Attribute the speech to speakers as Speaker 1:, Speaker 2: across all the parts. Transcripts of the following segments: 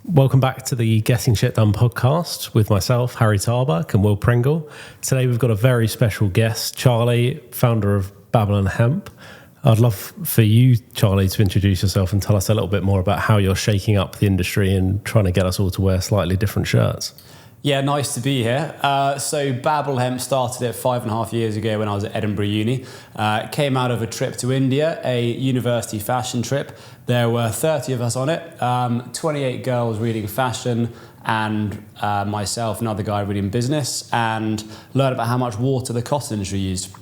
Speaker 1: Welcome back to the Getting Shit Done podcast with myself, Harry Tarbuck, and Will Pringle. Today we've got a very special guest, Charlie, founder of Babble Hemp. I'd love for you, Charlie, to introduce yourself and tell us a little bit more about how you're shaking up the industry and trying to get us all to wear slightly different shirts.
Speaker 2: Yeah, nice to be here. So Babble Hemp started it 5.5 years ago when I was at Edinburgh Uni. It came out of a trip to India, a university fashion trip. There were 30 of us on it, 28 girls reading fashion and myself, another guy reading business, and learned about how much water the cotton industry used.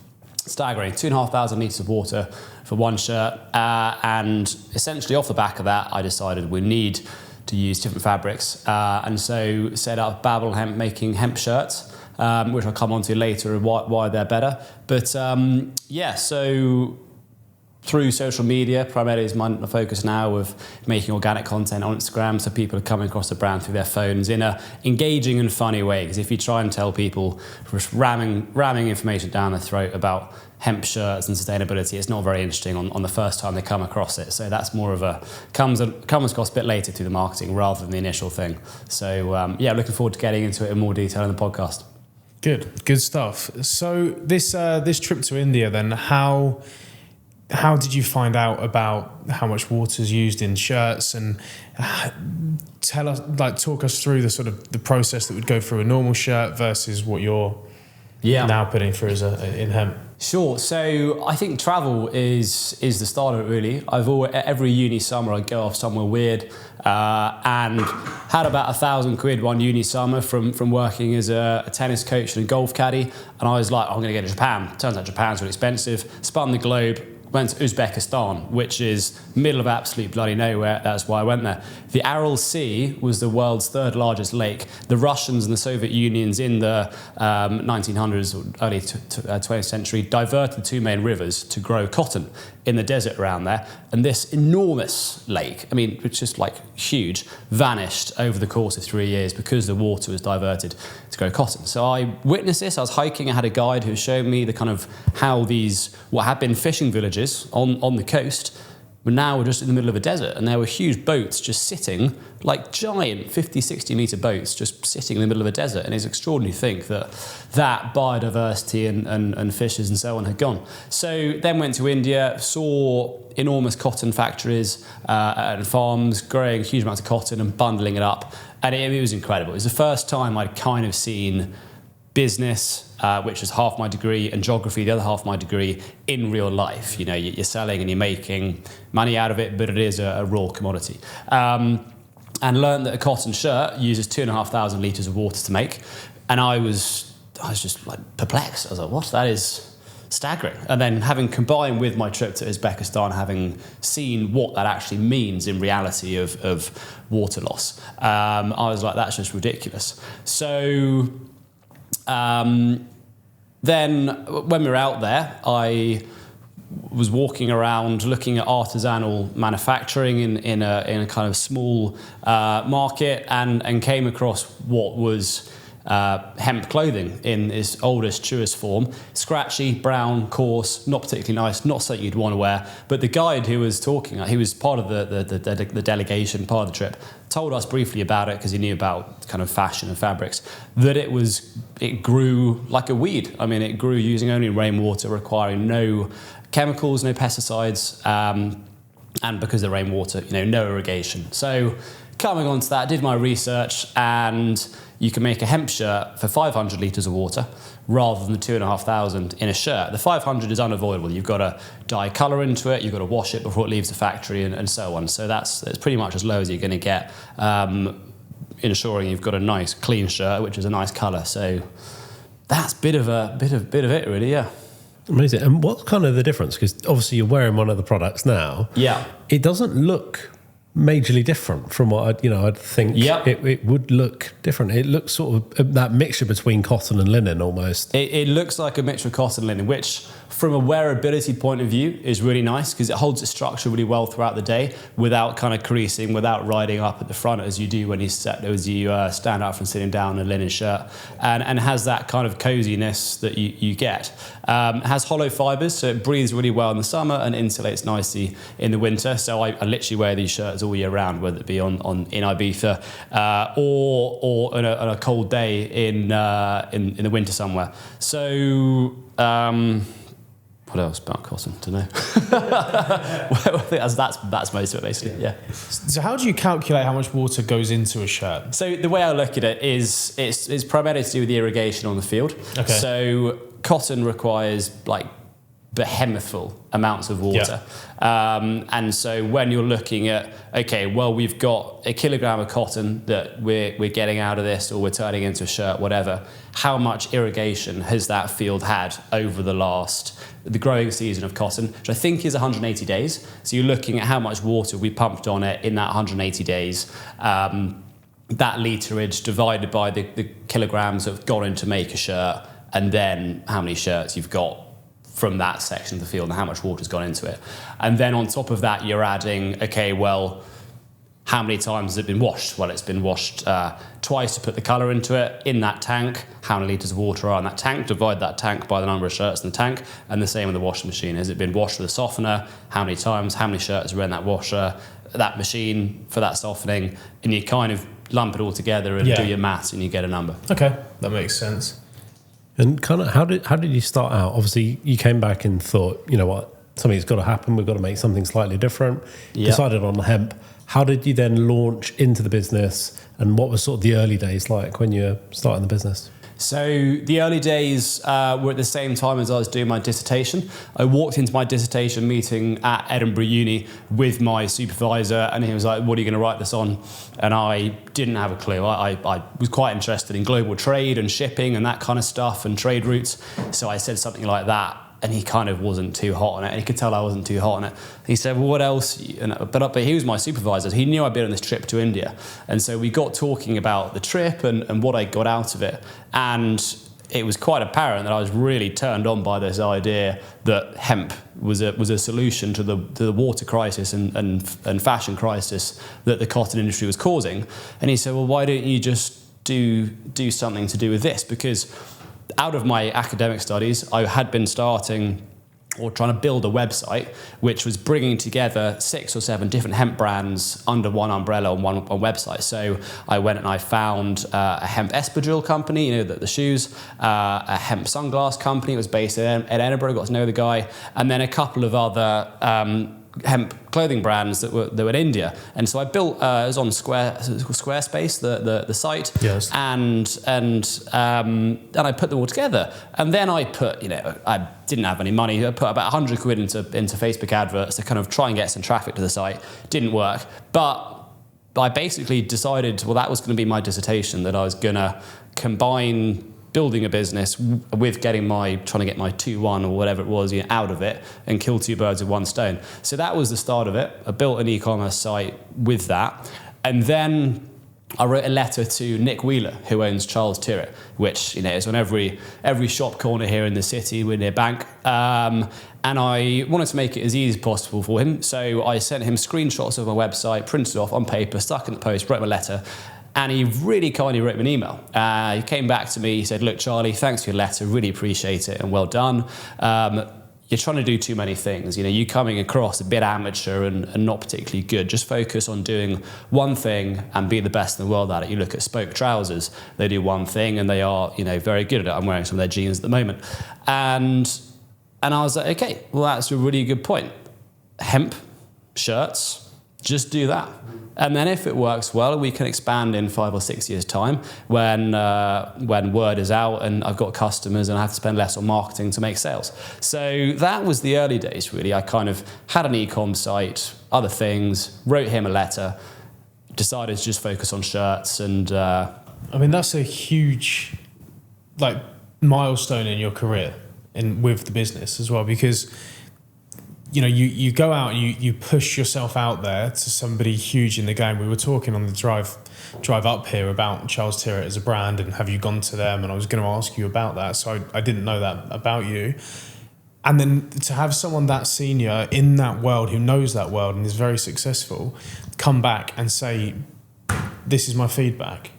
Speaker 2: Staggering, 2,500 litres of water for one shirt. And essentially off the back of that, I decided we need to use different fabrics, and so set up Babble Hemp making hemp shirts, which I'll come on to later and why they're better. But so through social media, primarily is my focus now of making organic content on Instagram, so people are coming across the brand through their phones in a engaging and funny way. Because if you try and tell people, just ramming information down their throat about hemp shirts and sustainability, it's not very interesting on the first time they come across it. So that's more of a comes across a bit later through the marketing rather than the initial thing. So looking forward to getting into it in more detail in the podcast.
Speaker 3: Good stuff. So this trip to India, then how did you find out about how much water is used in shirts, and talk us through the sort of the process that would go through a normal shirt versus what you're now putting through in hemp?
Speaker 2: Sure. So I think travel is the start of it, really. Every uni summer I'd go off somewhere weird, and had about £1,000 one uni summer from working as a tennis coach and a golf caddy. And I was like, I'm going to go to Japan. Turns out Japan's really expensive. Spun the globe. Went to Uzbekistan, which is middle of absolute bloody nowhere. That's why I went there. The Aral Sea was the world's third largest lake. The Russians and the Soviet Unions in the 1900s or early 20th century diverted the two main rivers to grow cotton in the desert around there. And this enormous lake, which is like huge, vanished over the course of 3 years because the water was diverted to grow cotton. So I witnessed this. I was hiking. I had a guide who showed me the kind of how these, what had been fishing villages on the coast, but now we're just in the middle of a desert, and there were huge boats just sitting, like giant 50, 60 metre boats just sitting in the middle of a desert. And it's extraordinary to think that biodiversity and fishes and so on had gone. So then went to India, saw enormous cotton factories and farms growing huge amounts of cotton and bundling it up. And it was incredible. It was the first time I'd kind of seen business, which was half my degree, and geography, the other half my degree, in real life. You know, you're selling and you're making money out of it, but it is a raw commodity. And learned that a cotton shirt uses 2,500 litres of water to make. And I was just like perplexed. I was like, what? That is staggering. And then having combined with my trip to Uzbekistan, having seen what that actually means in reality of water loss, I was like, that's just ridiculous. So then when we were out there, I was walking around looking at artisanal manufacturing in a kind of small market, and came across what was hemp clothing in its oldest, truest form. Scratchy, brown, coarse, not particularly nice, not something you'd want to wear. But the guide who was talking, he was part of the delegation, part of the trip, told us briefly about it because he knew about kind of fashion and fabrics, that it grew like a weed. It grew using only rainwater, requiring no chemicals, no pesticides, and because of the rainwater, no irrigation. So coming on to that, I did my research, and you can make a hemp shirt for 500 litres of water rather than 2,500 in a shirt. The 500 is unavoidable. You've got to dye colour into it, you've got to wash it before it leaves the factory, and so on. So that's pretty much as low as you're going to get, ensuring you've got a nice clean shirt, which is a nice colour. So that's bit of it, really, yeah.
Speaker 1: Amazing. And what's kind of the difference? Because obviously you're wearing one of the products now.
Speaker 2: Yeah.
Speaker 1: It doesn't look majorly different from what I'd think.
Speaker 2: Yep.
Speaker 1: It would look different. It looks sort of that mixture between cotton and linen almost.
Speaker 2: It looks like a mixture of cotton and linen, which from a wearability point of view is really nice because it holds its structure really well throughout the day without kind of creasing, without riding up at the front as you do when you stand up from sitting down in a linen shirt, and has that kind of coziness that you get. It has hollow fibers, so it breathes really well in the summer and insulates nicely in the winter. So I literally wear these shirts all year round, whether it be in Ibiza or on a cold day in the winter somewhere. So what else about cotton? Don't know. Well, that's most of it basically. Yeah.
Speaker 3: So how do you calculate how much water goes into a shirt?
Speaker 2: So the way I look at it is it's primarily to do with the irrigation on the field. Okay. So cotton requires like behemothful amounts of water. Yeah. And so when you're looking at, okay, well, we've got a kilogram of cotton that we're getting out of this, or we're turning into a shirt, whatever, how much irrigation has that field had over the growing season of cotton, which I think is 180 days. So you're looking at how much water we pumped on it in that 180 days. That literage divided by the kilograms that have gone in to make a shirt, and then how many shirts you've got from that section of the field and how much water's gone into it. And then on top of that, you're adding, okay, well, how many times has it been washed? Well, it's been washed twice to put the colour into it in that tank. How many litres of water are in that tank? Divide that tank by the number of shirts in the tank. And the same with the washing machine. Has it been washed with a softener? How many times? How many shirts are in that washer, that machine for that softening? And you kind of lump it all together and do your maths and you get a number.
Speaker 3: Okay, that makes sense.
Speaker 1: And kind of how did you start out? Obviously, you came back and thought, you know what, something's got to happen. We've got to make something slightly different. Yep. Decided on hemp. How did you then launch into the business, and what was sort of the early days like when you were starting the business?
Speaker 2: So the early days were at the same time as I was doing my dissertation. I walked into my dissertation meeting at Edinburgh Uni with my supervisor, and he was like, what are you going to write this on? And I didn't have a clue. I was quite interested in global trade and shipping and that kind of stuff and trade routes. So I said something like that, and he kind of wasn't too hot on it. And he could tell I wasn't too hot on it. He said, well, what else? But he was my supervisor. He knew I'd been on this trip to India. And so we got talking about the trip and what I got out of it. And it was quite apparent that I was really turned on by this idea that hemp was a solution to the water crisis and fashion crisis that the cotton industry was causing. And he said, well, why don't you just do something to do with this? Because out of my academic studies, I had been starting or trying to build a website which was bringing together 6 or 7 different hemp brands under one umbrella on one website. So I went and I found a hemp espadrille company, you know, the shoes, a hemp sunglass company. It was based in Edinburgh, got to know the guy, and then a couple of other hemp clothing brands that were in India. And so I built, it was on Squarespace, the site. Yes. And I put them all together. And then I put, you know, I didn't have any money. I put about 100 quid into Facebook adverts to kind of try and get some traffic to the site. Didn't work. But I basically decided, well, that was going to be my dissertation, that I was going to combine building a business with trying to get my 2-1 or whatever it was, you know, out of it, and kill 2 birds with 1 stone. So that was the start of it. I built an e-commerce site with that. And then I wrote a letter to Nick Wheeler, who owns Charles Tyrwhitt, which, you know, is on every shop corner here in the city. We're near Bank. And I wanted to make it as easy as possible for him. So I sent him screenshots of my website, printed off on paper, stuck in the post, wrote my letter. And he really kindly wrote me an email. He came back to me, he said, look, Charlie, thanks for your letter, really appreciate it and well done. You're trying to do too many things. You know, you're coming across a bit amateur and not particularly good. Just focus on doing one thing and be the best in the world at it. You look at Spoke Trousers, they do one thing and they are, you know, very good at it. I'm wearing some of their jeans at the moment. And I was like, okay, well, that's a really good point. Hemp, shirts, just do that. And then if it works well, we can expand in 5 or 6 years' time when word is out and I've got customers and I have to spend less on marketing to make sales. So that was the early days, really. I kind of had an e-com site, other things, wrote him a letter, decided to just focus on shirts and...
Speaker 3: I mean, that's a huge, like, milestone in your career and with the business as well, because... You know, you go out and you push yourself out there to somebody huge in the game. We were talking on the drive up here about Charles Tyrwhitt as a brand and have you gone to them? And I was going to ask you about that. So I didn't know that about you. And then to have someone that senior in that world who knows that world and is very successful come back and say, this is my feedback,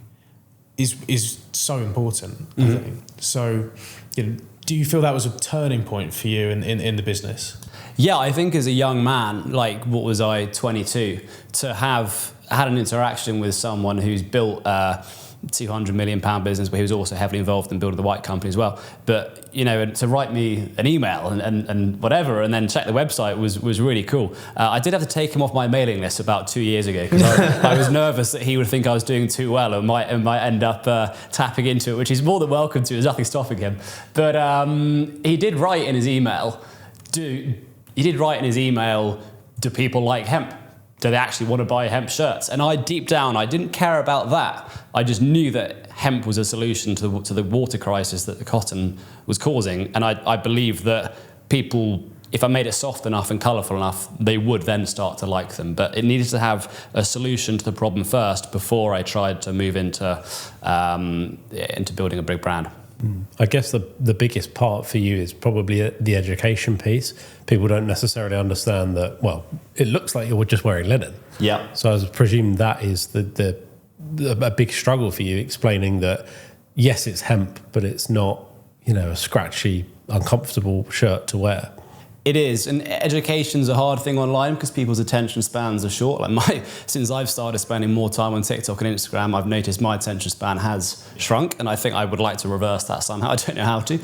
Speaker 3: is so important, I think. So, do you feel that was a turning point for you in the business?
Speaker 2: Yeah, I think as a young man, like what was I, 22, to have had an interaction with someone who's built a £200 million business, but he was also heavily involved in building the White Company as well. But, to write me an email and whatever, and then check the website was really cool. I did have to take him off my mailing list about 2 years ago because I was nervous that he would think I was doing too well and might end up tapping into it, which he's more than welcome to. There's nothing stopping him. But he did write in his email, do people like hemp? Do they actually want to buy hemp shirts? And deep down, I didn't care about that. I just knew that hemp was a solution to the water crisis that the cotton was causing. And I believed that people, if I made it soft enough and colourful enough, they would then start to like them. But it needed to have a solution to the problem first before I tried to move into building a big brand.
Speaker 1: I guess the biggest part for you is probably the education piece. People don't necessarily understand that, well, it looks like you're just wearing linen.
Speaker 2: Yeah.
Speaker 1: So I presume that is a big struggle for you, explaining that, yes, it's hemp, but it's not, a scratchy, uncomfortable shirt to wear.
Speaker 2: It is, and education's a hard thing online because people's attention spans are short. Since I've started spending more time on TikTok and Instagram, I've noticed my attention span has shrunk, and I think I would like to reverse that somehow. I don't know how to.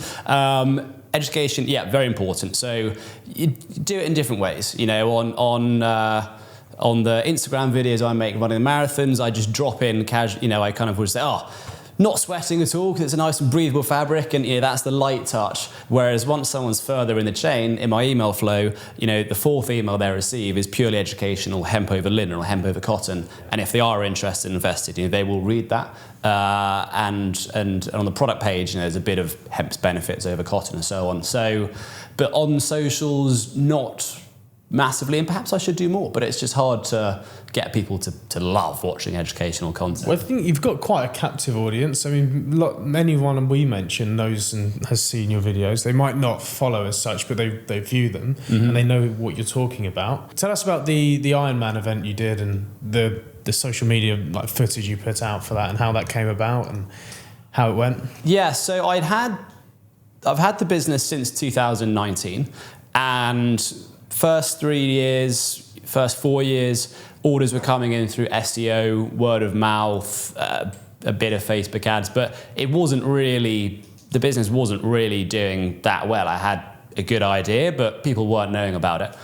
Speaker 2: Education, yeah, very important. So you do it in different ways. On the Instagram videos I make running the marathons, I just drop in casual. I kind of would say, not sweating at all because it's a nice and breathable fabric, and that's the light touch. Whereas once someone's further in the chain, in my email flow, the fourth email they receive is purely educational, hemp over linen or hemp over cotton. And if they are interested and invested, they will read that. And on the product page, there's a bit of hemp's benefits over cotton and so on. So, but on socials, not massively, and perhaps I should do more, but it's just hard to get people to love watching educational content.
Speaker 3: Well, I think you've got quite a captive audience. I mean, anyone we mention knows and has seen your videos. They might not follow as such, but they view them and they know what you're talking about. Tell us about the Ironman event you did and the social media footage you put out for that and how that came about and how it went.
Speaker 2: Yeah, so I've had the business since 2019, and first 4 years, orders were coming in through SEO, word of mouth, a bit of Facebook ads, but the business wasn't really doing that well. I had a good idea, but people weren't knowing about it.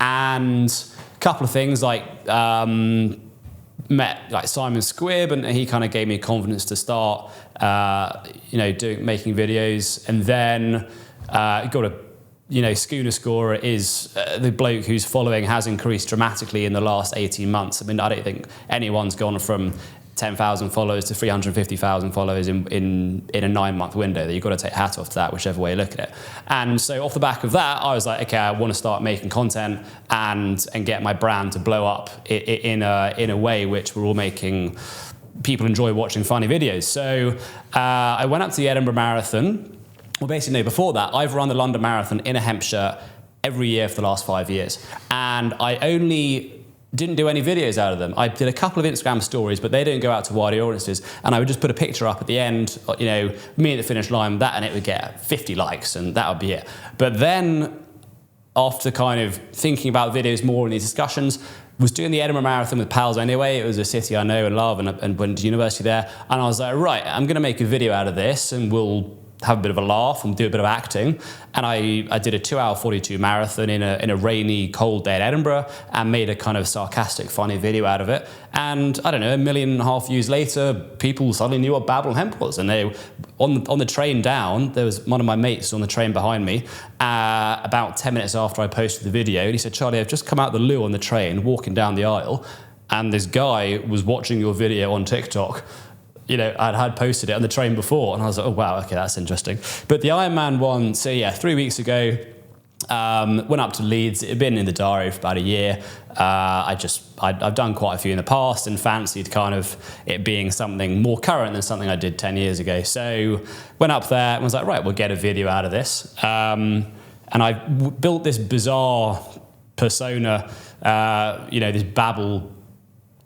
Speaker 2: And a couple of things met Simon Squibb, and he kind of gave me confidence to start, making videos, and then got a Schooner Scorer is the bloke whose following has increased dramatically in the last 18 months. I mean, I don't think anyone's gone from 10,000 followers to 350,000 followers in a 9-month window. You've got to take hat off to that, whichever way you look at it. And so off the back of that, I was like, okay, I want to start making content and get my brand to blow up in a way which we're all making people enjoy watching funny videos. So I went up to the Edinburgh Marathon. Well, basically, no, before that, I've run the London Marathon in a hemp shirt every year for the last 5 years. And I only didn't do any videos out of them. I did a couple of Instagram stories, but they didn't go out to wider audiences. And I would just put a picture up at the end, me at the finish line, that, and it would get 50 likes, and that would be it. But then, after kind of thinking about videos more in these discussions, was doing the Edinburgh Marathon with pals anyway. It was a city I know and love, and went to university there. And I was like, right, I'm going to make a video out of this, and we'll have a bit of a laugh and do a bit of acting. And I did a 2-hour 42 marathon in a rainy, cold day in Edinburgh, and made a kind of sarcastic, funny video out of it. And I don't know, 1.5 million views later, people suddenly knew what Babble Hemp was. And they, on the train down, there was one of my mates on the train behind me, about 10 minutes after I posted the video, and he said, Charlie, I've just come out the loo on the train, walking down the aisle, and this guy was watching your video on TikTok. I'd had posted it on the train before, and I was like, oh, wow, okay, that's interesting. But the Ironman one, so yeah, 3 weeks ago, went up to Leeds. It had been in the diary for about a year. I've done quite a few in the past and fancied kind of it being something more current than something I did 10 years ago. So went up there and was like, right, we'll get a video out of this. and I built this bizarre persona, this Babble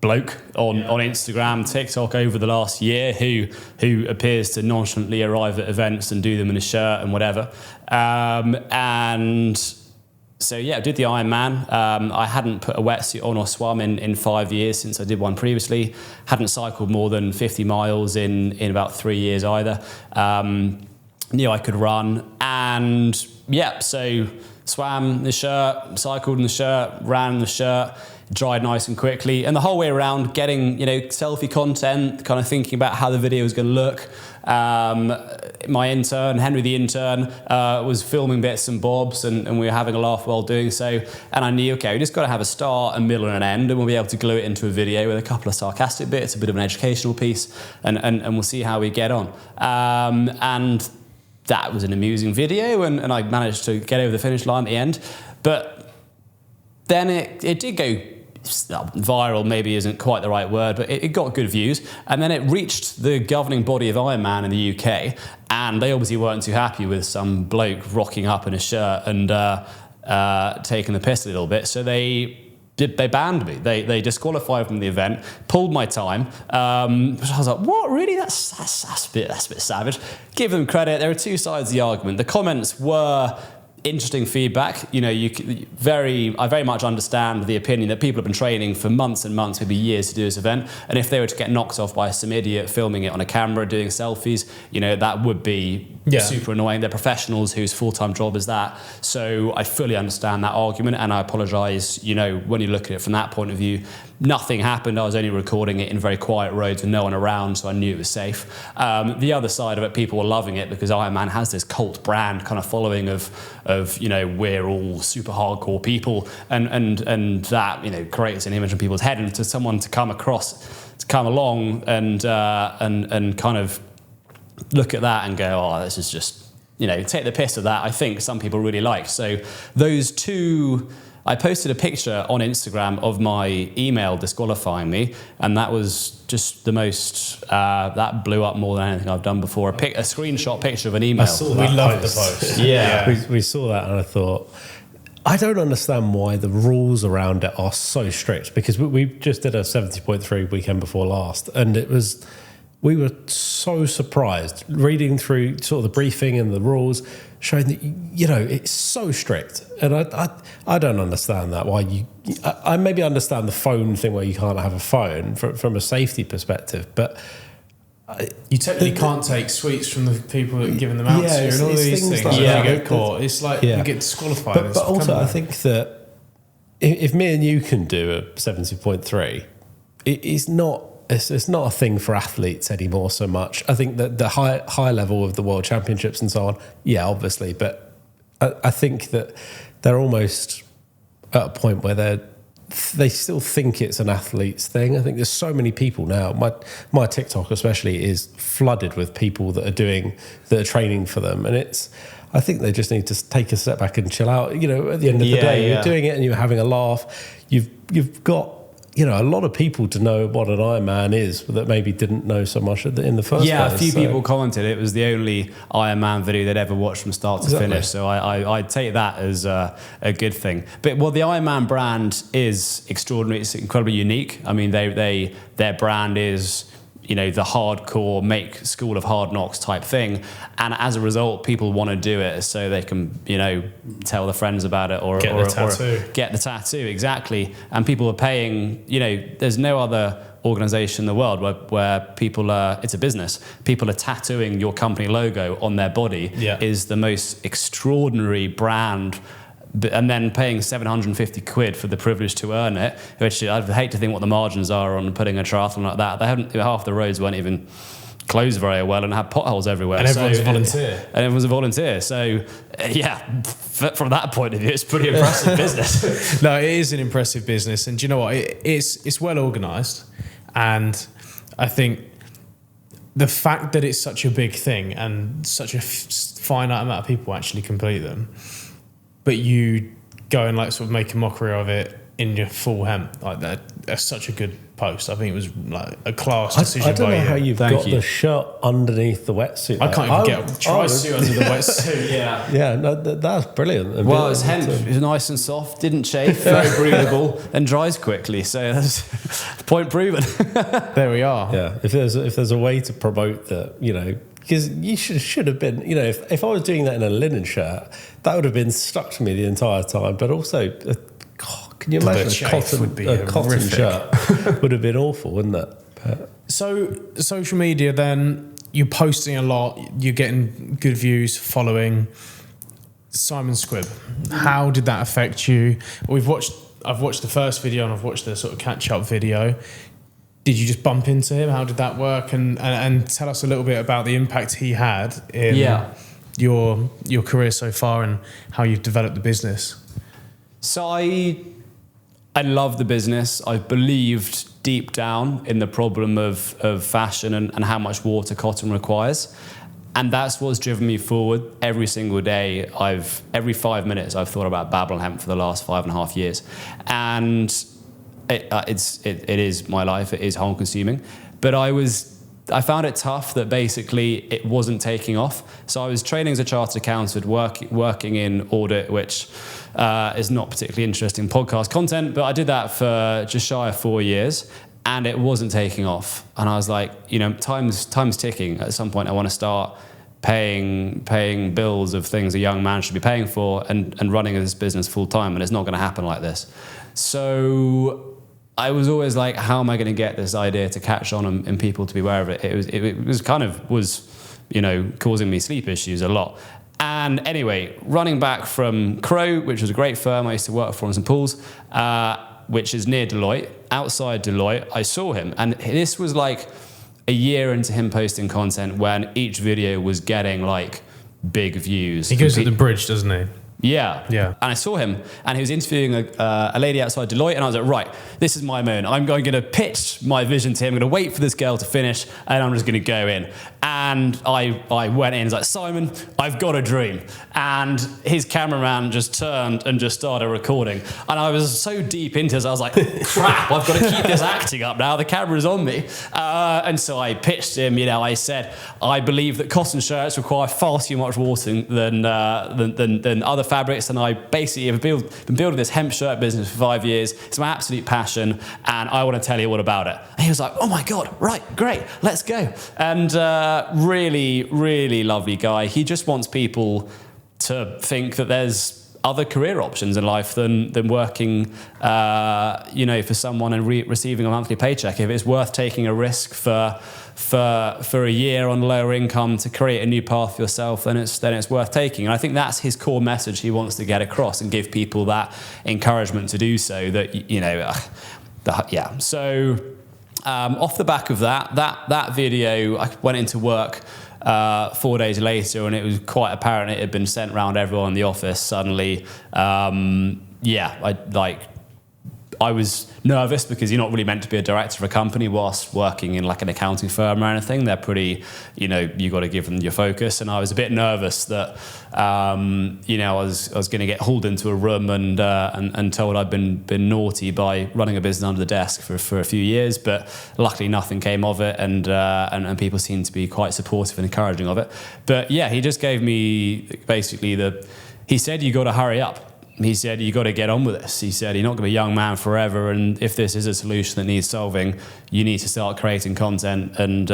Speaker 2: bloke on Instagram, TikTok over the last year who appears to nonchalantly arrive at events and do them in a shirt and whatever. And so I did the Ironman. I hadn't put a wetsuit on or swum in 5 years since I did one previously. Hadn't cycled more than 50 miles in about 3 years either. Knew I could run, and so swam the shirt, cycled in the shirt, ran in the shirt, dried nice and quickly, and the whole way around getting selfie content, kind of thinking about how the video was going to look. My intern, Henry the intern, was filming bits and bobs, and we were having a laugh while doing so. And I knew, we just got to have a start, a middle, and an end, and we'll be able to glue it into a video with a couple of sarcastic bits, a bit of an educational piece, and we'll see how we get on. And that was an amusing video, and I managed to get over the finish line at the end. But then it did go viral, maybe isn't quite the right word, but it got good views, and then it reached the governing body of Ironman in the UK, and they obviously weren't too happy with some bloke rocking up in a shirt and taking the piss a little bit, so they banned me. They disqualified from the event, pulled my time. I was like, what, really? That's a bit savage. Give them credit. There are two sides of the argument. The comments were interesting feedback. I very much understand the opinion that people have been training for months and months, maybe years, to do this event, and if they were to get knocked off by some idiot filming it on a camera doing selfies, that would be super annoying. They're professionals whose full-time job is that. So I fully understand that argument, and I apologise. When you look at it from that point of view, nothing happened. I was only recording it in very quiet roads with no one around, so I knew it was safe. The other side of it, people were loving it because Ironman has this cult brand kind of following of we're all super hardcore people, and that creates an image in people's head, and to someone to come along and kind of look at that and go, this is just take the piss of that. I think some people really liked. So those two. I posted a picture on Instagram of my email disqualifying me, and that was just the most, that blew up more than anything I've done before. A screenshot picture of an email.
Speaker 1: I saw that.
Speaker 3: We loved the post.
Speaker 1: Yeah. We saw that, and I thought, I don't understand why the rules around it are so strict, because we just did a 70.3 weekend before last, and we were so surprised reading through sort of the briefing and the rules, showing that it's so strict, and I don't understand that. Why I maybe understand the phone thing where you can't have a phone from a safety perspective, but
Speaker 3: you technically can't take sweets from the people that are giving them out to you, and all these things.
Speaker 1: Like
Speaker 3: you get caught. It's like you get disqualified.
Speaker 1: But also, I think that if me and you can do a 70.3, it's not a thing for athletes anymore so much. I think that the high level of the World Championships and so on, obviously, but I think that they're almost at a point where they still think it's an athlete's thing. I think there's so many people now. My TikTok especially is flooded with people that are training for them, and I think they just need to take a step back and chill out. At the end of the day, you're doing it and you're having a laugh. You've got a lot of people to know what an Ironman is that maybe didn't know so much in the first place.
Speaker 2: Yeah, a few people commented it was the only Ironman video they'd ever watched from start to finish. So I'd take that as a good thing. But the Ironman brand is extraordinary. It's incredibly unique. I mean, their brand is the hardcore make School of Hard Knocks type thing, and as a result people want to do it so they can tell their friends about it or get the tattoo. Exactly. And people are paying, there's no other organization in the world where people are, it's a business, people are tattooing your company logo on their body. Is the most extraordinary brand, and then paying 750 quid for the privilege to earn it, which I'd hate to think what the margins are on putting a triathlon like that. Half the roads weren't even closed very well and had potholes everywhere.
Speaker 3: And everyone's a volunteer.
Speaker 2: And everyone's a volunteer. So, from that point of view, it's pretty impressive business.
Speaker 3: No, it is an impressive business. And do you know what? It's well organised. And I think the fact that it's such a big thing and such a finite amount of people actually complete them, but you go and sort of make a mockery of it in your full hemp. Like that's such a good post. I think it was like a class decision.
Speaker 1: I don't know how you've got
Speaker 2: you.
Speaker 1: the shirt underneath the wetsuit.
Speaker 3: I can't even get a tri-suit under the wetsuit. Yeah.
Speaker 1: Yeah, no, that's brilliant.
Speaker 2: Well, it's hemp. It's nice and soft, didn't chafe, very breathable, and dries quickly. So that's point proven.
Speaker 3: There we are.
Speaker 1: Yeah, if there's a way to promote that, you know, because you should have been, you know, if I was doing that in a linen shirt, that would have been stuck to me the entire time. But also, can you imagine a cotton shirt would have been awful, wouldn't it? But
Speaker 3: So social media, then you're posting a lot, you're getting good views, following. Simon Squibb, how did that affect you? I've watched the first video and I've watched the sort of catch-up video. Did you just bump into him? How did that work? And tell us a little bit about the impact he had in your career so far and how you've developed the business.
Speaker 2: So I love the business. I believed deep down in the problem of fashion and how much water cotton requires. And that's what's driven me forward every single day. Every 5 minutes I've thought about Babble Hemp for the last 5.5 years. And it is my life. It is whole consuming. But I found it tough that basically it wasn't taking off. So I was training as a chartered accountant, working in audit, which is not particularly interesting podcast content, but I did that for just shy of 4 years and it wasn't taking off. And I was like, you know, time's ticking. At some point I want to start paying bills of things a young man should be paying for and running this business full time, and it's not going to happen like this. So I was always like, how am I going to get this idea to catch on and people to be aware of it? It was you know, causing me sleep issues a lot. And anyway, running back from Crow, which was a great firm I used to work for in St. Paul's, which is near Deloitte, outside Deloitte, I saw him. And this was like a year into him posting content when each video was getting like big views.
Speaker 3: He goes to the bridge, doesn't he?
Speaker 2: Yeah. And I saw him and he was interviewing a lady outside Deloitte and I was like, right, this is my moment. I'm going to pitch my vision to him. I'm going to wait for this girl to finish and I'm just going to go in. And I went in and was like, Simon, I've got a dream. And his cameraman just turned and just started recording. And I was so deep into this, I was like, crap, I've got to keep this acting up now. The camera's on me. And so I pitched him, you know, I said, I believe that cotton shirts require far too much water than other fabrics, and I basically have been building this hemp shirt business for 5 years. It's my absolute passion, and I want to tell you all about it. And he was like, oh my God, right, great, let's go. And really, really lovely guy. He just wants people to think that there's other career options in life than working, you know, for someone and receiving a monthly paycheck. If it's worth taking a risk for a year on lower income to create a new path for yourself, then it's worth taking. And I think that's his core message he wants to get across and give people that encouragement to do so. That, you know, yeah. So off the back of that video, I went into work 4 days later, and it was quite apparent it had been sent around everyone in the office suddenly. I was nervous because you're not really meant to be a director of a company whilst working in like an accounting firm or anything. They're pretty, you know, you got to give them your focus. And I was a bit nervous that, you know, I was going to get hauled into a room and told I'd been naughty by running a business under the desk for a few years. But luckily nothing came of it, and people seemed to be quite supportive and encouraging of it. But yeah, he just gave me basically he said, you got to hurry up. He said, you got to get on with this. He said, you're not going to be a young man forever, and if this is a solution that needs solving, you need to start creating content and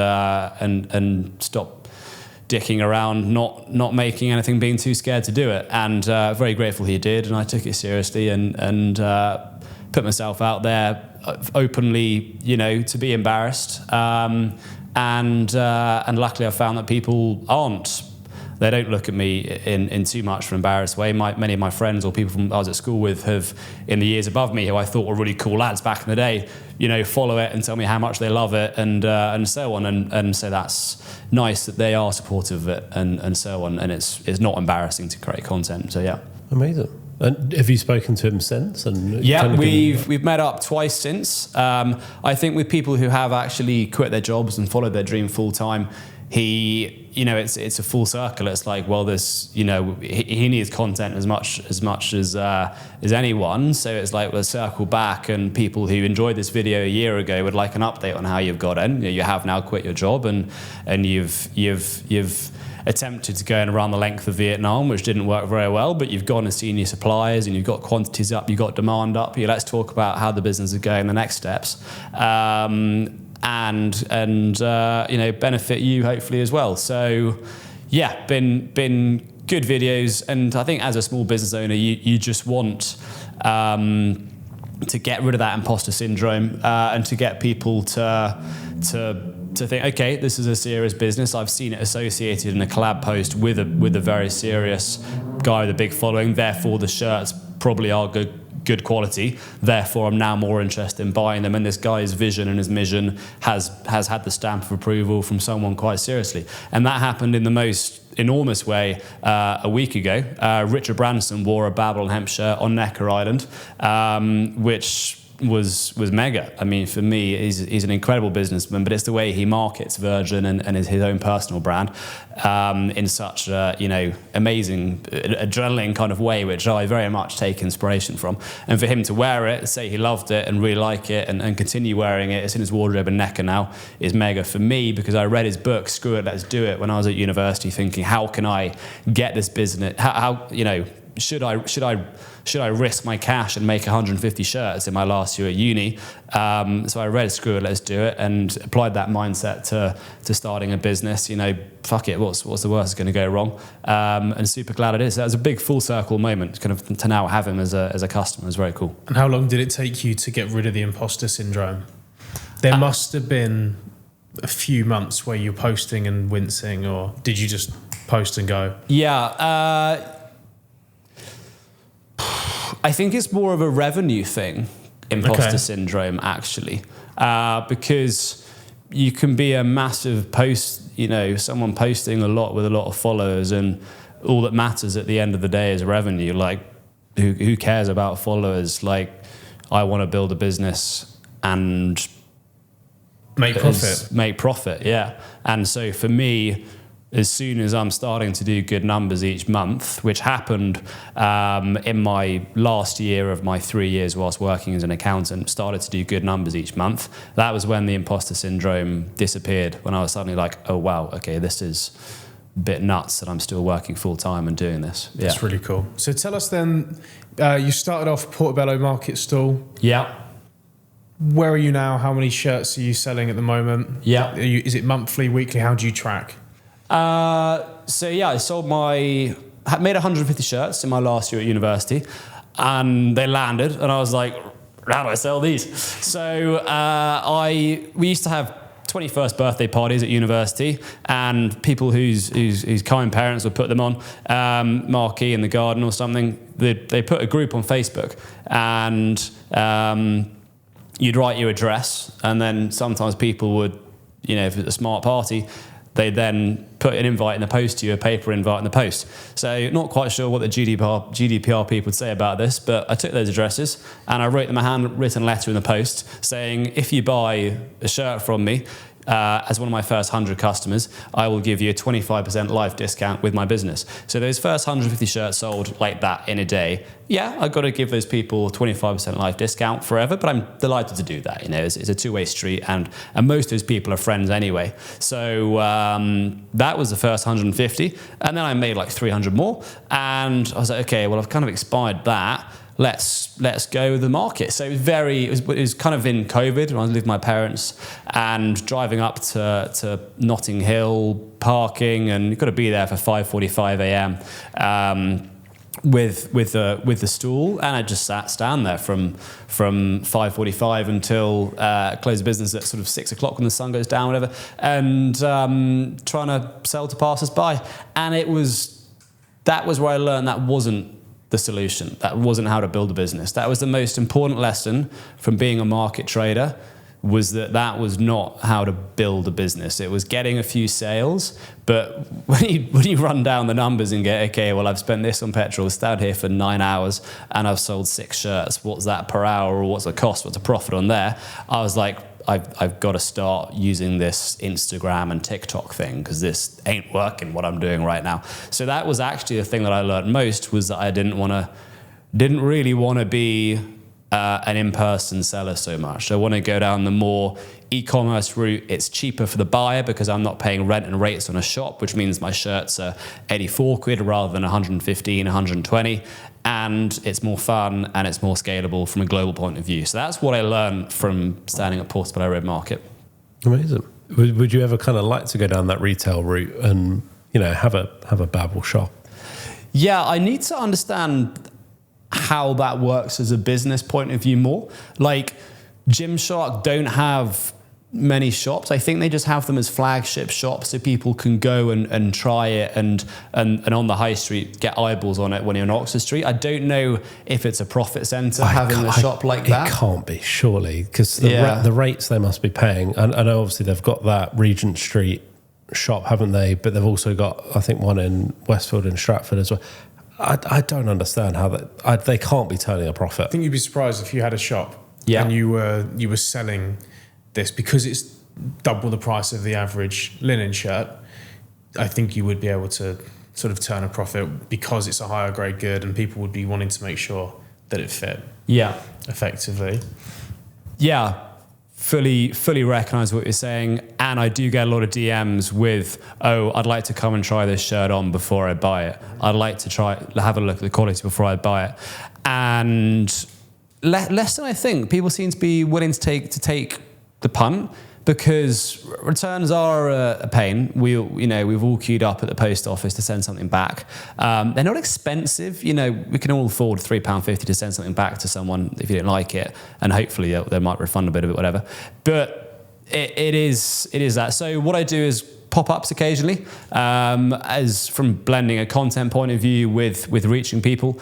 Speaker 2: stop dicking around, not making anything, being too scared to do it. And very grateful he did, and I took it seriously and put myself out there openly, you know, to be embarrassed. And luckily I found that people aren't. They don't look at me in too much of an embarrassed way. Many of my friends or people I was at school with have, in the years above me, who I thought were really cool lads back in the day, you know, follow it and tell me how much they love it and so on. And so that's nice that they are supportive of it and so on. And it's not embarrassing to create content. So yeah.
Speaker 1: Amazing. And have you spoken to him since? And
Speaker 2: Yeah, we've met up twice since. I think with people who have actually quit their jobs and followed their dream full time, it's a full circle. It's like, well, he needs content as much as anyone. So it's like, we'll circle back, and people who enjoyed this video a year ago would like an update on how you've got in. You have now quit your job, and you've attempted to go around the length of Vietnam, which didn't work very well, but you've gone and seen your suppliers, and you've got quantities up, you've got demand up. Let's talk about how the business is going, the next steps, and benefit you hopefully as well. So yeah, been good videos, and I think as a small business owner, you just want to get rid of that imposter syndrome, and to get people to think, okay, this is a serious business. I've seen it associated in a collab post with a very serious guy with a big following. Therefore, the shirts probably are good quality. Therefore, I'm now more interested in buying them. And this guy's vision and his mission has had the stamp of approval from someone quite seriously. And that happened in the most enormous way a week ago. Richard Branson wore a Babble Hemp shirt on Necker Island, which was mega. I mean, for me, he's an incredible businessman, but it's the way he markets Virgin and his own personal brand in such amazing adrenaline kind of way, which I very much take inspiration from. And for him to wear it, say he loved it and really like it, and continue wearing it, it's in his wardrobe in Necker now, is mega for me, because I read his book, Screw It, Let's Do It, when I was at university, thinking, how can I get this business? How should I risk my cash and make 150 shirts in my last year at uni? So I read Screw It, Let's Do It, and applied that mindset to starting a business. Fuck it, what's the worst that's going to go wrong? And super glad it is. That was a big full circle moment, kind of to now have him as a customer is very cool.
Speaker 3: And how long did it take you to get rid of the imposter syndrome? There must have been a few months where you're posting and wincing, or did you just post and go?
Speaker 2: Yeah. I think it's more of a revenue thing, imposter syndrome, actually, because you can be a massive someone posting a lot with a lot of followers, and all that matters at the end of the day is revenue. Like, who cares about followers? Like, I want to build a business and
Speaker 3: make profit.
Speaker 2: Yeah. And so for me, as soon as I'm starting to do good numbers each month, which happened in my last year of my 3 years whilst working as an accountant, started to do good numbers each month, that was when the imposter syndrome disappeared, when I was suddenly like, oh wow, okay, this is a bit nuts that I'm still working full time and doing this. Yeah.
Speaker 3: That's really cool. So tell us then, you started off Portobello Market stall.
Speaker 2: Yeah.
Speaker 3: Where are you now? How many shirts are you selling at the moment?
Speaker 2: Yeah.
Speaker 3: Is it monthly, weekly? How do you track?
Speaker 2: I made 150 shirts in my last year at university, and they landed, and I was like, how do I sell these? So we used to have 21st birthday parties at university, and people whose kind parents would put them on, Marquee in the Garden or something. They put a group on Facebook, and you'd write your address, and then sometimes people would, if it's a smart party, they then put an invite in the post to you, a paper invite in the post. So not quite sure what the GDPR people would say about this, but I took those addresses and I wrote them a handwritten letter in the post saying, if you buy a shirt from me, as one of my first 100 customers, I will give you a 25% life discount with my business. So those first 150 shirts sold like that in a day. Yeah, I've got to give those people 25% life discount forever, but I'm delighted to do that. It's a two-way street, and most of those people are friends anyway. So that was the first 150, and then I made like 300 more, and I was like, okay, well, I've kind of expired that. Let's go with the market. So it was kind of in COVID when I was living with my parents and driving up to Notting Hill, parking, and you've got to be there for 5:45 a.m. With the stall, and I just stand there from 5:45 until close of business at sort of 6 o'clock when the sun goes down, whatever, and trying to sell to passers-by. And that was where I learned that wasn't the solution. That wasn't how to build a business. That was the most important lesson from being a market trader. was that was not how to build a business. It was getting a few sales, but when you run down the numbers and get, okay, well, I've spent this on petrol, stayed here for 9 hours, and I've sold 6 shirts. What's that per hour, or what's the cost? What's the profit on there? I was like, I've got to start using this Instagram and TikTok thing, because this ain't working what I'm doing right now. So that was actually the thing that I learned most, was that I didn't really want to be an in-person seller so much. I want to go down the more e-commerce route. It's cheaper for the buyer because I'm not paying rent and rates on a shop, which means my shirts are 84 quid rather than 115, 120. And it's more fun and it's more scalable from a global point of view. So that's what I learned from standing at Portobello Market.
Speaker 1: Amazing. Would you ever kind of like to go down that retail route and, you know, have a Babble shop?
Speaker 2: Yeah, I need to understand how that works as a business point of view more. Like, Gymshark don't have many shops. I think they just have them as flagship shops so people can go and try it and on the high street get eyeballs on it when you're on Oxford Street. I don't know if it's a profit centre having a shop like that.
Speaker 1: It can't be, surely, because the rates they must be paying. And I know obviously they've got that Regent Street shop, haven't they? But they've also got, I think, one in Westfield and Stratford as well. I don't understand how they can't be turning a profit.
Speaker 3: I think you'd be surprised if you had a shop
Speaker 2: and
Speaker 3: you were selling this, because it's double the price of the average linen shirt. I think you would be able to sort of turn a profit, because it's a higher grade good and people would be wanting to make sure that it fit effectively.
Speaker 2: Yeah. Fully recognise what you're saying, and I do get a lot of DMs with, oh, I'd like to come and try this shirt on before I buy it. I'd like to have a look at the quality before I buy it. And less than I think. People seem to be willing to take the punt, because returns are a pain. We've all queued up at the post office to send something back. They're not expensive. You know, we can all afford £3.50 to send something back to someone if you don't like it, and hopefully they might refund a bit of it, whatever. But it is that. So what I do is pop-ups occasionally, as from blending a content point of view with reaching people.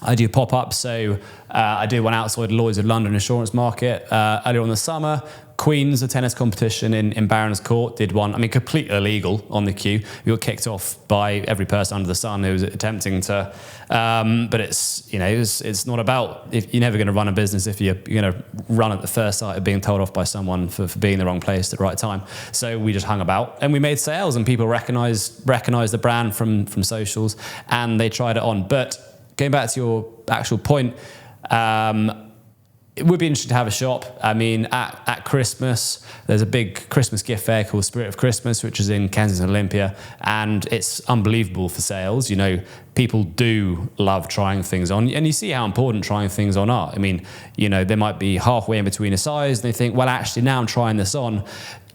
Speaker 2: I do pop-ups, so I did one outside Lloyd's of London Insurance Market earlier in the summer. Queen's, a tennis competition in Barons Court, did one. I mean, completely illegal on the queue. We got kicked off by every person under the sun who was attempting to. But it's not about, if you're never going to run a business if you're going to run at the first sight of being told off by someone for being in the wrong place at the right time. So we just hung about and we made sales, and people recognized the brand from socials, and they tried it on. But going back to your actual point, it would be interesting to have a shop. I mean, at Christmas, there's a big Christmas gift fair called Spirit of Christmas, which is in Kensington Olympia, and it's unbelievable for sales. You know, people do love trying things on, and you see how important trying things on are. I mean, you know, they might be halfway in between a size, and they think, well, actually, now I'm trying this on.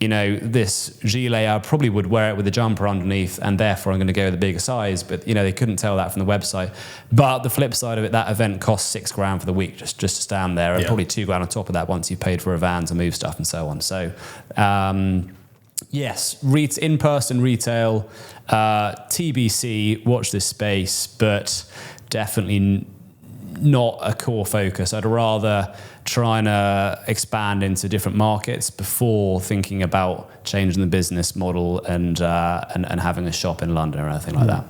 Speaker 2: You know, this gilet, I probably would wear it with a jumper underneath, and therefore I'm going to go with a bigger size. But, you know, they couldn't tell that from the website. But the flip side of it, that event costs $6,000 for the week just to stand there, and probably $2,000 on top of that once you've paid for a van to move stuff and so on. So, yes, in-person retail, TBC, watch this space, but definitely not a core focus. I'd rather trying to expand into different markets before thinking about changing the business model and having a shop in London or anything like that.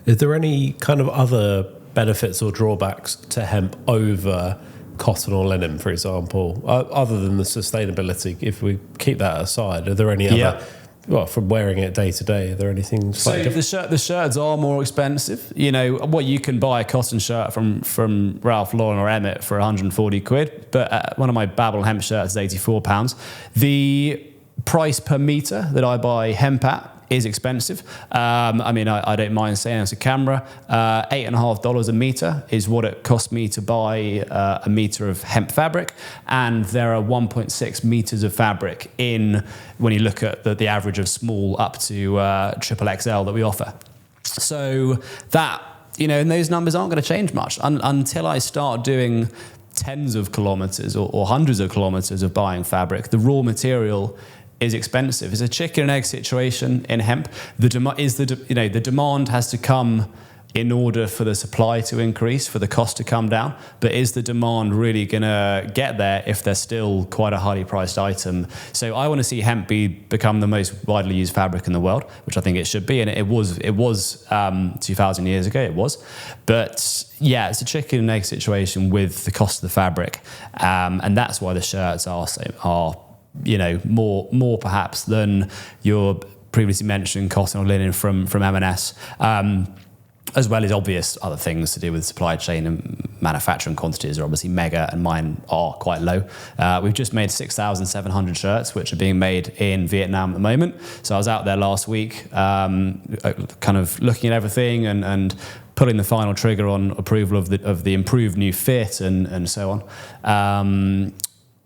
Speaker 1: Is there any kind of other benefits or drawbacks to hemp over cotton or linen, for example, other than the sustainability? If we keep that aside, are there any other? Well, from wearing it day to day, are there anything slightly different?
Speaker 2: The shirts are more expensive. You know, what you can buy a cotton shirt from Ralph Lauren or Emmett for 140 quid, but one of my Babble Hemp shirts is £84. The price per metre that I buy hemp at is expensive. I mean, I don't mind saying as a camera, $8.50 a metre is what it cost me to buy a metre of hemp fabric, and there are 1.6 metres of fabric in when you look at the average of small up to triple XL that we offer. So that, you know, and those numbers aren't going to change much until I start doing tens of kilometres or hundreds of kilometres of buying fabric. The raw material is expensive. It's a chicken and egg situation in hemp. The demand has to come in order for the supply to increase, for the cost to come down. But is the demand really going to get there if they're still quite a highly priced item? So I want to see hemp become the most widely used fabric in the world, which I think it should be. And it was 2,000 years ago, it was. But yeah, it's a chicken and egg situation with the cost of the fabric. And that's why the shirts are more perhaps than your previously mentioned cotton or linen from M&S. As well as obvious other things to do with supply chain and manufacturing quantities are obviously mega, and mine are quite low. We've just made 6,700 shirts, which are being made in Vietnam at the moment. So I was out there last week, kind of looking at everything and pulling the final trigger on approval of the improved new fit and so on.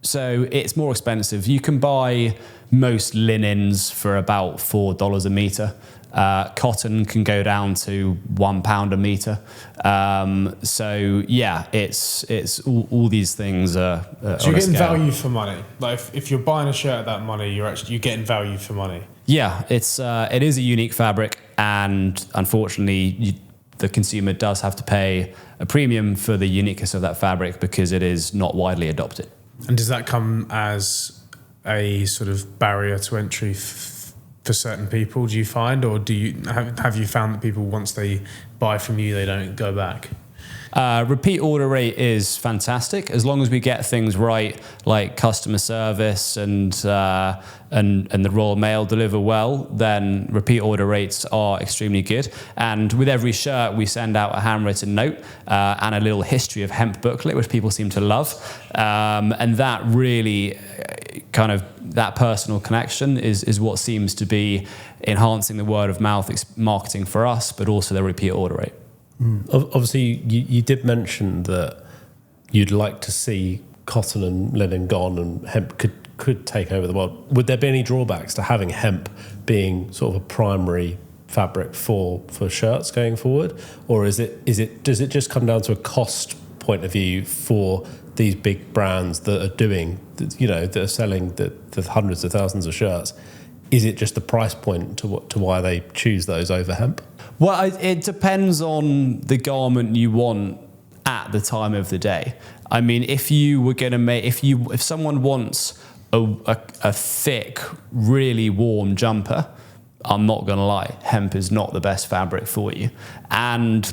Speaker 2: So it's more expensive. You can buy most linens for about $4 a meter. Cotton can go down to £1 a meter. So yeah, it's all these things are.
Speaker 3: So you're getting value for money. Like if you're buying a shirt at that money, you're getting value for money.
Speaker 2: Yeah, it is a unique fabric, and unfortunately, the consumer does have to pay a premium for the uniqueness of that fabric because it is not widely adopted.
Speaker 3: And does that come as a sort of barrier to entry for certain people, do you find, or have you found that people, once they buy from you, they don't go back?
Speaker 2: Repeat order rate is fantastic as long as we get things right, like customer service and the Royal Mail deliver well. Then repeat order rates are extremely good. And with every shirt, we send out a handwritten note and a little history of hemp booklet, which people seem to love. And that really kind of that personal connection is what seems to be enhancing the word of mouth marketing for us, but also the repeat order rate.
Speaker 1: Obviously, you did mention that you'd like to see cotton and linen gone and hemp could take over the world. Would there be any drawbacks to having hemp being sort of a primary fabric for shirts going forward, or does it just come down to a cost point of view for these big brands that are doing, that are selling the hundreds of thousands of shirts? Is it just the price point to why they choose those over hemp?
Speaker 2: Well, it depends on the garment you want at the time of the day. I mean, if you were going to make, if someone wants a thick, really warm jumper, I'm not going to lie, hemp is not the best fabric for you. And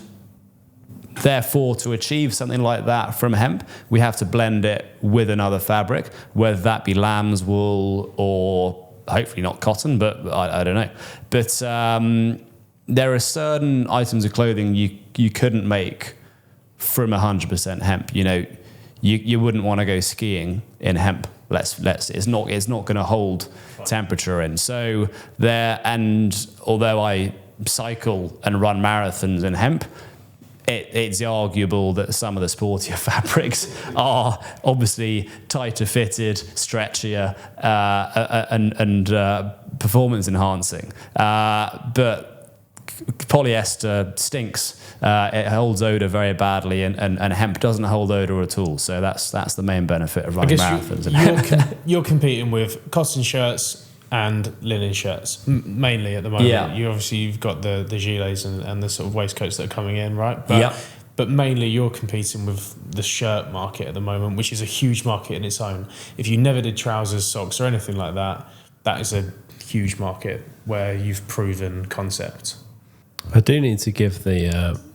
Speaker 2: therefore, to achieve something like that from hemp, we have to blend it with another fabric, whether that be lamb's wool or hopefully not cotton, but I don't know. But there are certain items of clothing you couldn't make from 100% hemp. You wouldn't want to go skiing in hemp. It's not going to hold temperature in. So and although I cycle and run marathons in hemp, it's arguable that some of the sportier fabrics are obviously tighter fitted, stretchier, and performance enhancing. But polyester stinks. It holds odor very badly, and hemp doesn't hold odor at all. So that's the main benefit of running marathons.
Speaker 3: You're competing with cotton shirts and linen shirts mainly at the moment.
Speaker 2: Yeah.
Speaker 3: You've got the gilets and the sort of waistcoats that are coming in, right? But,
Speaker 2: yeah.
Speaker 3: But mainly you're competing with the shirt market at the moment, which is a huge market in its own. If you never did trousers, socks, or anything like that, that is a huge market where you've proven concept.
Speaker 1: I do need to give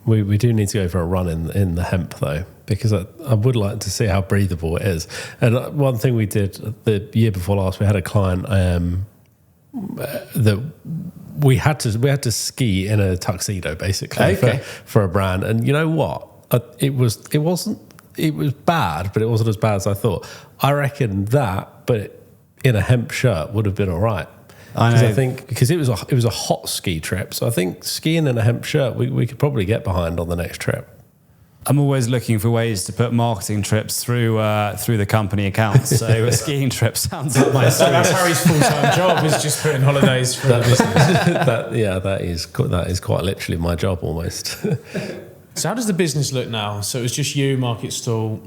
Speaker 1: we do need to go for a run in the hemp though, because I would like to see how breathable it is. And one thing we did the year before last, we had a client that we had to ski in a tuxedo basically for a brand, and you know what? It was bad, but it wasn't as bad as I thought. I reckon that, but in a hemp shirt would have been all right. I think because it was a hot ski trip, so I think skiing in a hemp shirt we could probably get behind on the next trip.
Speaker 2: I'm always looking for ways to put marketing trips through the company accounts. So a skiing trip sounds like my story.
Speaker 3: That's Harry's full-time job, is just putting holidays for the business.
Speaker 1: that is quite literally my job almost.
Speaker 3: So how does the business look now? So it was just you, market stall.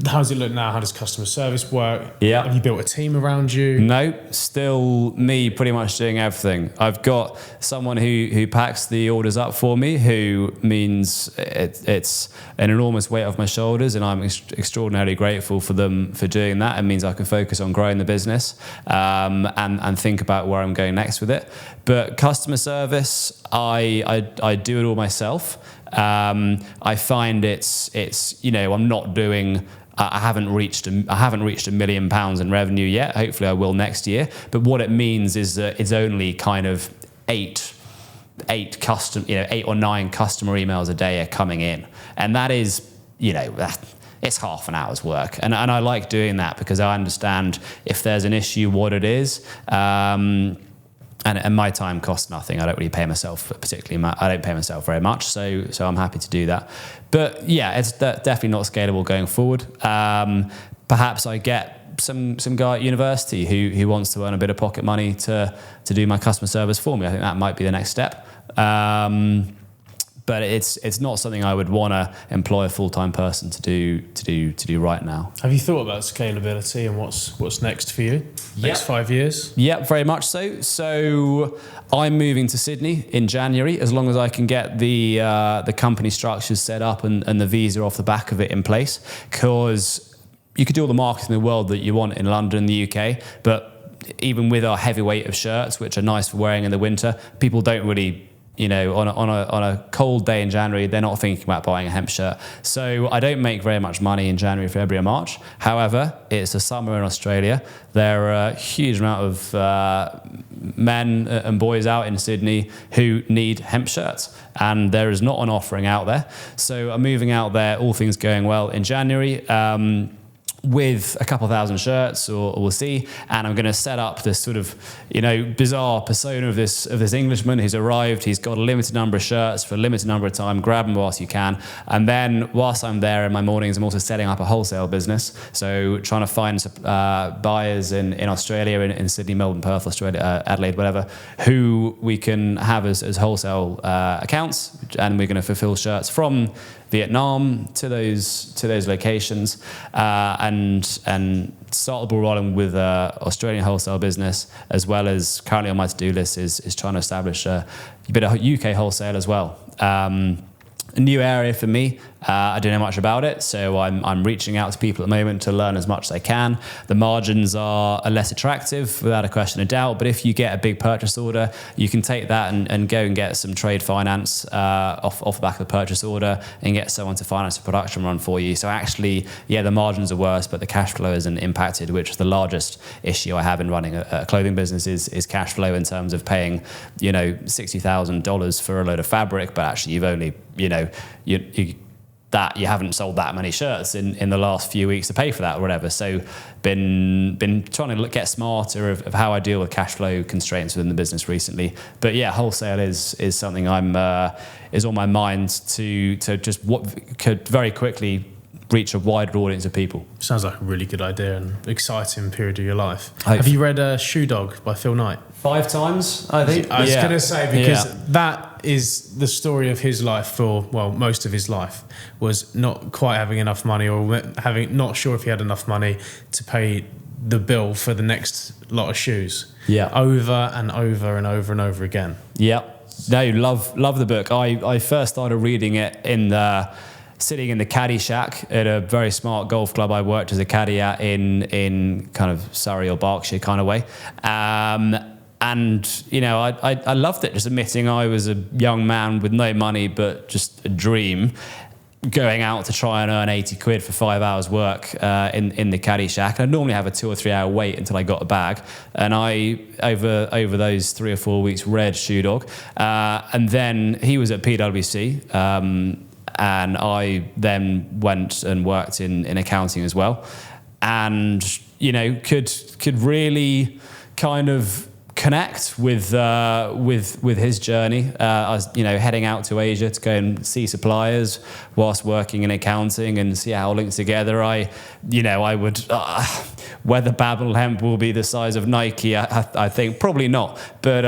Speaker 3: How does it look now? How does customer service work?
Speaker 2: Yeah.
Speaker 3: Have you built a team around you?
Speaker 2: No, still me pretty much doing everything. I've got someone who packs the orders up for me, who means it's an enormous weight off my shoulders, and I'm extraordinarily grateful for them for doing that. It means I can focus on growing the business and think about where I'm going next with it. But customer service, I do it all myself. I find it's I'm not doing. I haven't reached £1 million in revenue yet. Hopefully, I will next year. But what it means is that it's only kind of eight or nine customer emails a day are coming in, and that is it's half an hour's work. And I like doing that because I understand if there's an issue, what it is. And my time costs nothing. I don't really pay myself I don't pay myself very much, so I'm happy to do that. But yeah, it's definitely not scalable going forward. Perhaps I get some guy at university who wants to earn a bit of pocket money to do my customer service for me. I think that might be the next step. But it's not something I would want to employ a full-time person to do right now.
Speaker 3: Have you thought about scalability and what's next for you? Next 5 years?
Speaker 2: Yeah, very much so. So I'm moving to Sydney in January, as long as I can get the company structures set up and the visa off the back of it in place, because you could do all the marketing in the world that you want in London, the UK, but even with our heavyweight of shirts, which are nice for wearing in the winter, people don't really, on a cold day in January, they're not thinking about buying a hemp shirt. So I don't make very much money in January, February, and March. However, it's the summer in Australia. There are a huge amount of men and boys out in Sydney who need hemp shirts, and there is not an offering out there. So I'm moving out there, all things going well, in January. With a couple thousand shirts, or we'll see, and I'm going to set up this sort of, bizarre persona of this Englishman who's arrived. He's got a limited number of shirts for a limited number of time. Grab them whilst you can, and then whilst I'm there in my mornings, I'm also setting up a wholesale business. So trying to find buyers in Australia, in Sydney, Melbourne, Perth, Australia, Adelaide, whatever, who we can have as wholesale accounts, and we're going to fulfill shirts from Vietnam to those locations, and start the ball rolling with Australian wholesale business, as well as currently on my to-do list is trying to establish a bit of UK wholesale as well. A new area for me. I don't know much about it, so I'm reaching out to people at the moment to learn as much as I can. The margins are less attractive, without a question of doubt, but if you get a big purchase order, you can take that and go and get some trade finance off the back of the purchase order and get someone to finance a production run for you. So actually, yeah, the margins are worse, but the cash flow isn't impacted, which is the largest issue I have in running a clothing business is cash flow, in terms of paying, $60,000 for a load of fabric, but actually you've only, you haven't sold that many shirts in the last few weeks to pay for that or whatever. So been trying to get smarter of how I deal with cash flow constraints within the business recently. But yeah, wholesale is something is on my mind to just what could very quickly reach a wider audience of people.
Speaker 3: Sounds like a really good idea and exciting period of your life.
Speaker 2: Have
Speaker 3: you read Shoe Dog by Phil Knight?
Speaker 2: 5 times, I think.
Speaker 3: I was going to say, because that is the story of his life for, most of his life, was not quite having enough money, or not sure if he had enough money to pay the bill for the next lot of shoes.
Speaker 2: Yeah.
Speaker 3: Over and over and over and over again. Yeah.
Speaker 2: No, love the book. I first started reading it sitting in the caddy shack at a very smart golf club I worked as a caddy at in kind of Surrey or Berkshire kind of way. And, I loved it, just admitting I was a young man with no money, but just a dream, going out to try and earn 80 quid for 5 hours work in the caddy shack. And I'd normally have a 2 or 3 hour wait until I got a bag. And I, over those 3 or 4 weeks, read Shoe Dog. And then he was at PwC. And I then went and worked in accounting as well, and could really kind of connect with his journey. I was, heading out to Asia to go and see suppliers whilst working in accounting and see how it linked together. I would whether Babble Hemp will be the size of Nike, I think probably not, but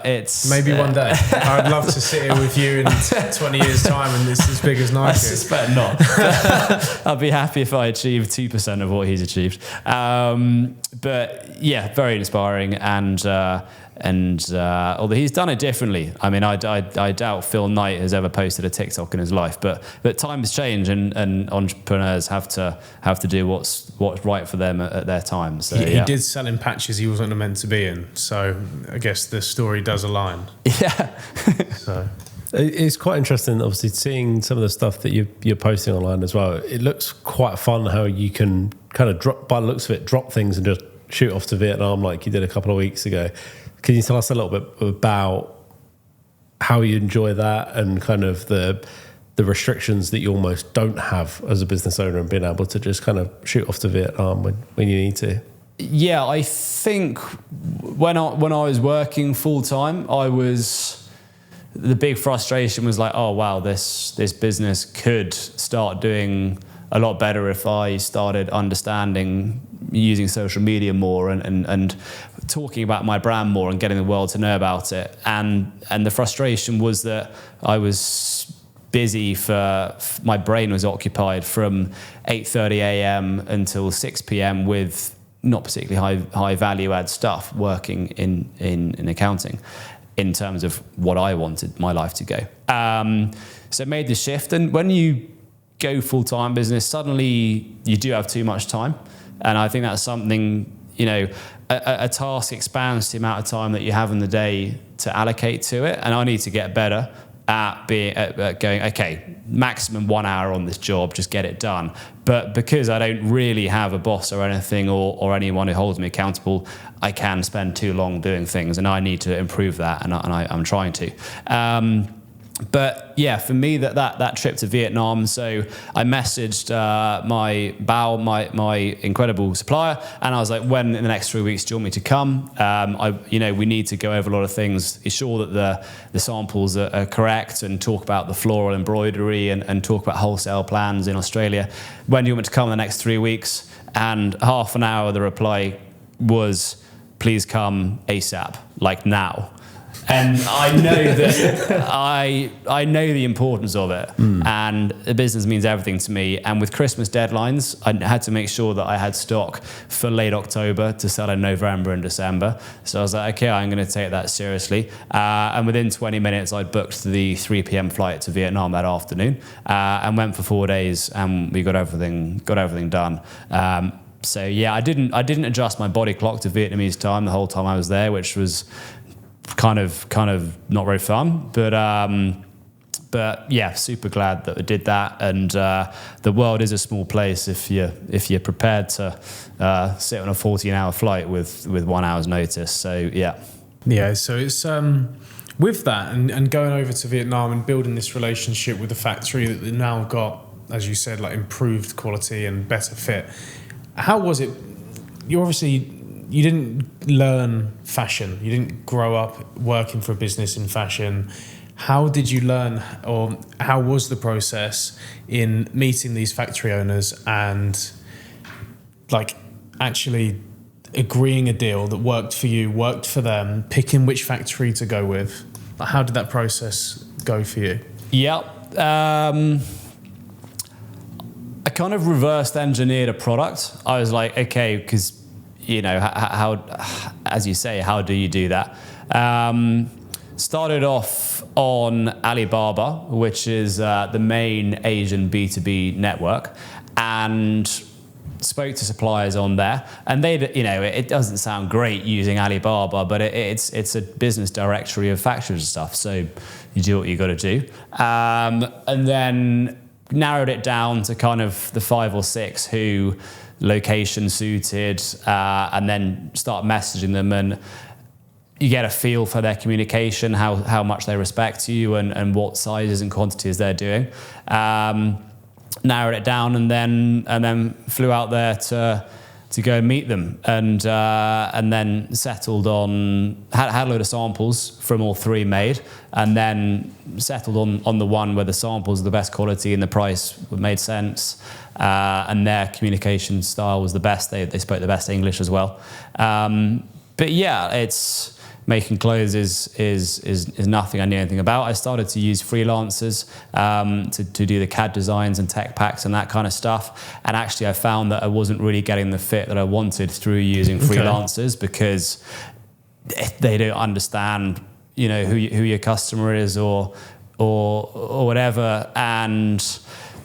Speaker 2: it's
Speaker 3: maybe one day. I'd love to sit here with you in 20 years time and it's as big as Nike.
Speaker 2: I suspect not. I'd be happy if I achieved 2% of what he's achieved. But yeah, very inspiring, and although he's done it differently, I mean, I doubt Phil Knight has ever posted a TikTok in his life, but times change, and entrepreneurs have to do what's right for them at their time. So
Speaker 3: he did sell in patches he wasn't meant to be in, so I guess the story does align.
Speaker 2: Yeah.
Speaker 3: So
Speaker 1: it's quite interesting, obviously, seeing some of the stuff that you're posting online as well. It looks quite fun how you can kind of drop, by the looks of it, drop things and just shoot off to Vietnam like you did a couple of weeks ago. Can you tell us a little bit about how you enjoy that and kind of the restrictions that you almost don't have as a business owner, and being able to just kind of shoot off to Vietnam when you need to?
Speaker 2: Yeah, I think when I was working full time, the big frustration was like, oh wow, this business could start doing a lot better if I started understanding using social media more and talking about my brand more and getting the world to know about it. And the frustration was that I was busy my brain was occupied from 8:30 a.m. until 6 p.m. with not particularly high value add stuff, working in accounting, in terms of what I wanted my life to go. So it made the shift. And when you go full-time business, suddenly you do have too much time. And I think that's something, a task expands the amount of time that you have in the day to allocate to it. And I need to get better at going, okay, maximum 1 hour on this job, just get it done. But because I don't really have a boss or anything, or anyone who holds me accountable, I can spend too long doing things, and I need to improve that, and I'm trying to. But yeah, for me, that trip to Vietnam, so I messaged my incredible supplier, and I was like, when in the next 3 weeks do you want me to come? We need to go over a lot of things, ensure that the samples are correct, and talk about the floral embroidery, and talk about wholesale plans in Australia. When do you want me to come in the next 3 weeks? And half an hour, the reply was, please come ASAP, like now. And I know that I know the importance of it, and the business means everything to me. And with Christmas deadlines, I had to make sure that I had stock for late October to sell in November and December. So I was like, okay, I'm going to take that seriously. And within 20 minutes, I'd booked the 3 p.m. flight to Vietnam that afternoon, and went for 4 days, and we got everything done. So yeah, I didn't adjust my body clock to Vietnamese time the whole time I was there, which was kind of not very fun, but yeah, super glad that I did that. And the world is a small place if you're prepared to sit on a 14-hour flight with 1 hour's notice. So yeah. So it's with that and going over to Vietnam and building this relationship with the factory that they've now got, as you said, like improved quality and better fit. How was it? You didn't learn fashion. You didn't grow up working for a business in fashion. How did you learn, or how was the process in meeting these factory owners and like actually agreeing a deal that worked for you, worked for them, picking which factory to go with? How did that process go for you? Yeah. I kind of reversed engineered a product. I was like, okay, because how, as you say, how do you do that? Started off on Alibaba, which is the main Asian B2B network, and spoke to suppliers on there. And it doesn't sound great using Alibaba, but it's a business directory of factories and stuff. So you do what you got to do. And then narrowed it down to kind of the 5 or 6 who location suited, and then start messaging them, and you get a feel for their communication, how much they respect you, and what sizes and quantities they're doing. Narrowed it down, and then flew out there to to go and meet them, and then settled on had a load of samples from all three made, and then settled on the one where the samples are the best quality and the price made sense, and their communication style was the best. They spoke the best English as well. But yeah, it's making clothes is nothing I knew anything about. I started to use freelancers to do the CAD designs and tech packs and that kind of stuff. And actually I found that I wasn't really getting the fit that I wanted through using freelancers, because they don't understand, you know, who your customer is or whatever. And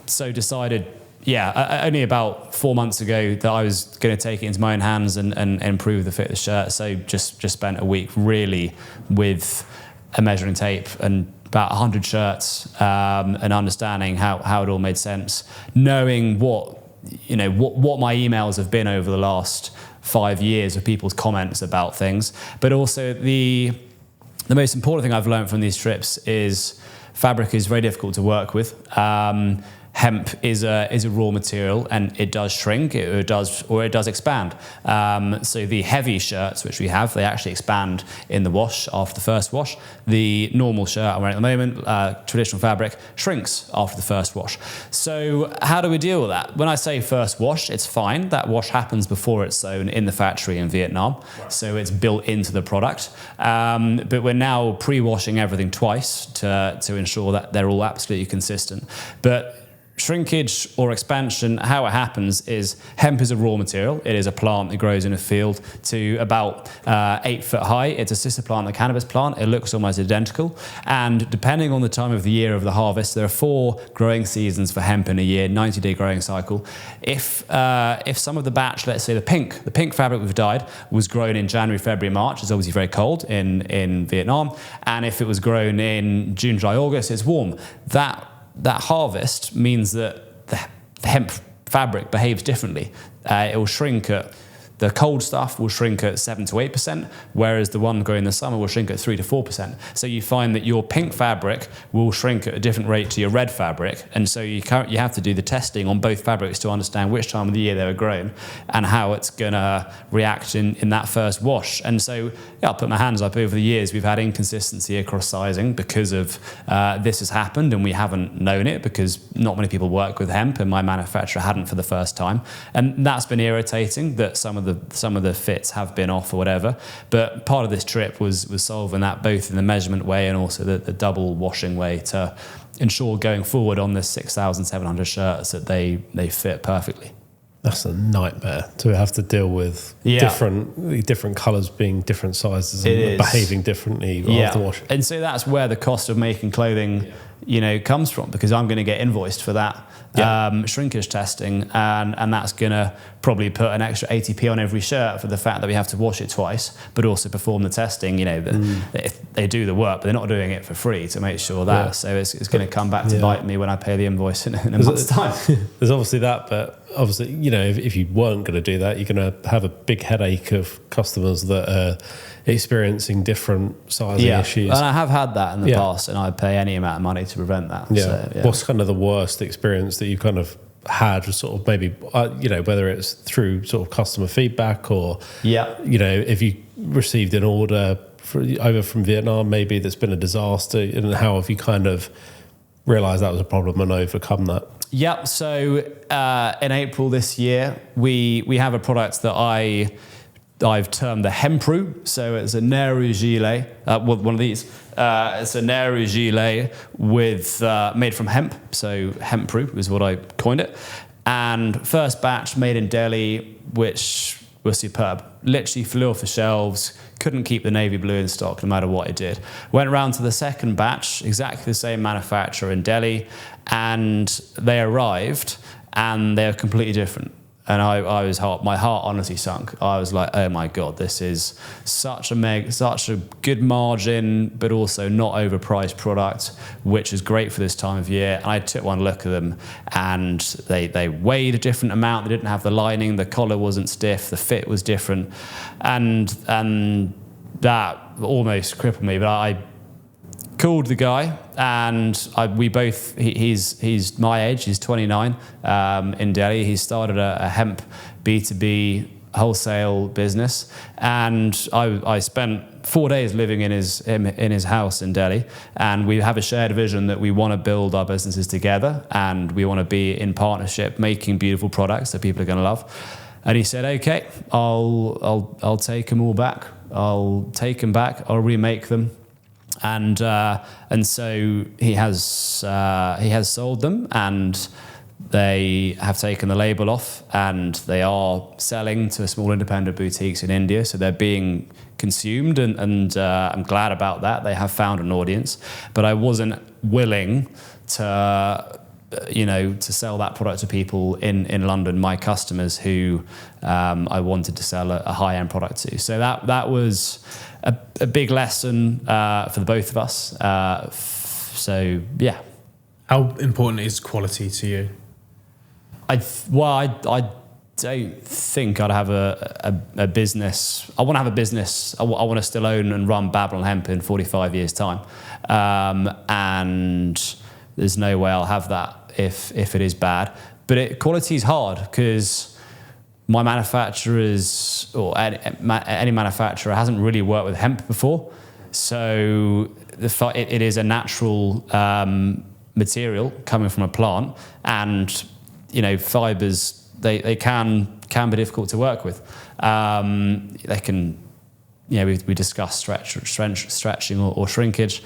Speaker 2: so decided, only about 4 months ago, that I was going to take it into my own hands and improve the fit of the shirt. So just spent a week really with a measuring tape and about 100 shirts, and understanding how it all made sense, knowing what my emails have been over the last 5 years of people's comments about things. But also the most important thing I've learned from these trips is fabric is very difficult to work with. Hemp is a raw material, and it does shrink, it does expand. So the heavy shirts which we have, they actually expand in the wash after the first wash. The normal shirt I'm wearing at the moment, traditional fabric, shrinks after the first wash. So how do we deal with that? When I say first wash, it's fine. That wash happens before it's sewn in the factory in Vietnam, so it's built into the product. But we're now pre-washing everything twice to ensure that they're all absolutely consistent. But shrinkage or expansion, how it happens is hemp is a raw material. It is a plant that grows in a field to about 8 foot high. It's a sister plant, the cannabis plant. It looks almost identical. And depending on the time of the year of the harvest, there are 4 growing seasons for hemp in a year, 90-day growing cycle. If some of the batch, let's say the pink fabric we've dyed, was grown in January, February, March, it's obviously very cold in Vietnam. And if it was grown in June, July, August, it's warm. That harvest means that the hemp fabric behaves differently. It will shrink the cold stuff will shrink at 7 to 8%, whereas the one going in the summer will shrink at 3 to 4%. So you find that your pink fabric will shrink at a different rate to your red fabric, and so you have to do the testing on both fabrics to understand which time of the year they were grown and how it's going to react in that first wash. And so I'll put my hands up. Over the years, we've had inconsistency across sizing because of this has happened, and we haven't known it because not many people work with hemp, and my manufacturer hadn't for the first time. And that's been irritating, that some of the fits have been off or whatever. But part of this trip was solving that, both in the measurement way and also the double washing way, to ensure going forward on the 6,700 shirts that they fit perfectly.
Speaker 1: That's a nightmare to have to deal with different colours being different sizes and behaving differently after washing.
Speaker 2: And so that's where the cost of making clothing comes from, because I'm going to get invoiced for that shrinkage testing, and that's going to probably put an extra 80p on every shirt for the fact that we have to wash it twice, but also perform the testing. They do the work, but they're not doing it for free to make sure that. So it's going to come back to bite me when I pay the invoice in a month's time.
Speaker 1: There's obviously that, but obviously, if you weren't going to do that, you're going to have a big headache of customers that are experiencing different sizing issues.
Speaker 2: And I have had that in the past, and I'd pay any amount of money to prevent that. So,
Speaker 1: What's kind of the worst experience that you kind of had, sort of maybe, whether it's through sort of customer feedback or, if you received an order over from Vietnam, maybe that's been a disaster, and how have you kind of realised that was a problem and overcome that?
Speaker 2: Yeah, so in April this year, we have a product that I've termed the Hempru. So it's a Nehru gilet, one of these. It's a Nehru gilet made from hemp. So Hempru is what I coined it. And first batch made in Delhi, which was superb. Literally flew off the shelves, couldn't keep the navy blue in stock no matter what it did. Went around to the second batch, exactly the same manufacturer in Delhi, and they arrived and they're completely different. And my heart honestly sunk. I was like, oh my God, this is such a good margin, but also not overpriced product, which is great for this time of year. And I took one look at them, and they weighed a different amount. They didn't have the lining, the collar wasn't stiff, the fit was different. And that almost crippled me, but I called the guy, and he's my age, he's 29, in Delhi. He started a hemp B2B wholesale business, and I spent 4 days living in his house in Delhi, and we have a shared vision that we want to build our businesses together, and we want to be in partnership making beautiful products that people are going to love. And he said, okay, I'll take them all back. I'll take them back. I'll remake them. And so he has sold them, and they have taken the label off, and they are selling to small independent boutiques in India. So they're being consumed, and I'm glad about that. They have found an audience, but I wasn't willing to sell that product to people in London, my customers who I wanted to sell a high-end product to. So that was a big lesson for the both of us. So yeah.
Speaker 3: How important is quality to you?
Speaker 2: I don't think I'd have a business. I want to have a business. I want to still own and run Babble Hemp in 45 years' time. And there's no way I'll have that if it is bad. But quality is hard because my manufacturers, or any manufacturer, hasn't really worked with hemp before. So it is a natural material coming from a plant, and fibers they can be difficult to work with. They can, we discussed stretching or shrinkage.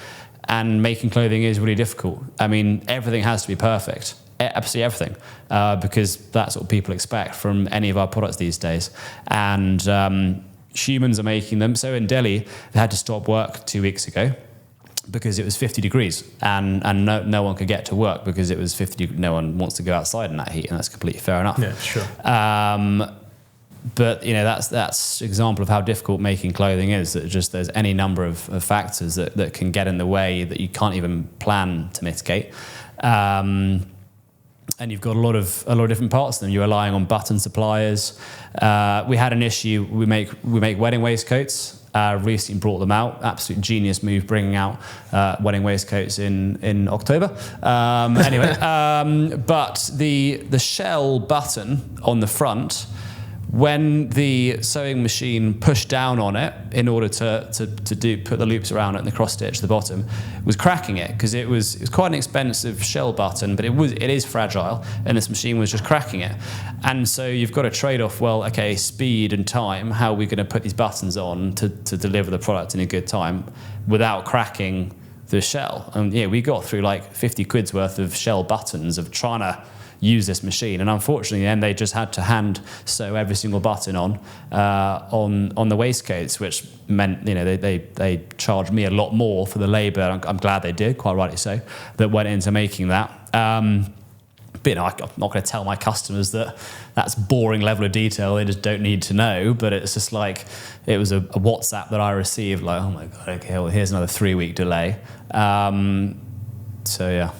Speaker 2: And making clothing is really difficult. I mean, everything has to be perfect, absolutely everything, because that's what people expect from any of our products these days. And humans are making them. So in Delhi, they had to stop work 2 weeks ago because it was 50 degrees, and no one could get to work because it was 50. No one wants to go outside in that heat, and that's completely fair enough.
Speaker 3: Yeah, sure.
Speaker 2: But that's an example of how difficult making clothing is. That just there's any number of factors that can get in the way that you can't even plan to mitigate. And you've got a lot of different parts of them. You're relying on button suppliers. We had an issue. We make wedding waistcoats. Recently brought them out. Absolute genius move, bringing out wedding waistcoats in October. But the shell button on the front, when the sewing machine pushed down on it in order to put the loops around it and the cross stitch at the bottom, was cracking it because it was quite an expensive shell button, but it is fragile, and this machine was just cracking it. And so you've got to trade off, well, okay, speed and time. How are we going to put these buttons on to deliver the product in a good time without cracking the shell? And we got through like 50 quid's worth of shell buttons of trying to use this machine, and unfortunately then they just had to hand sew every single button on the waistcoats, which meant they charged me a lot more for the labour. I'm glad they did, quite rightly so, that went into making that. But I'm not going to tell my customers that's boring level of detail they just don't need to know. But it's just like, it was a WhatsApp that I received, like, oh my god, okay, well here's another 3-week delay. So yeah.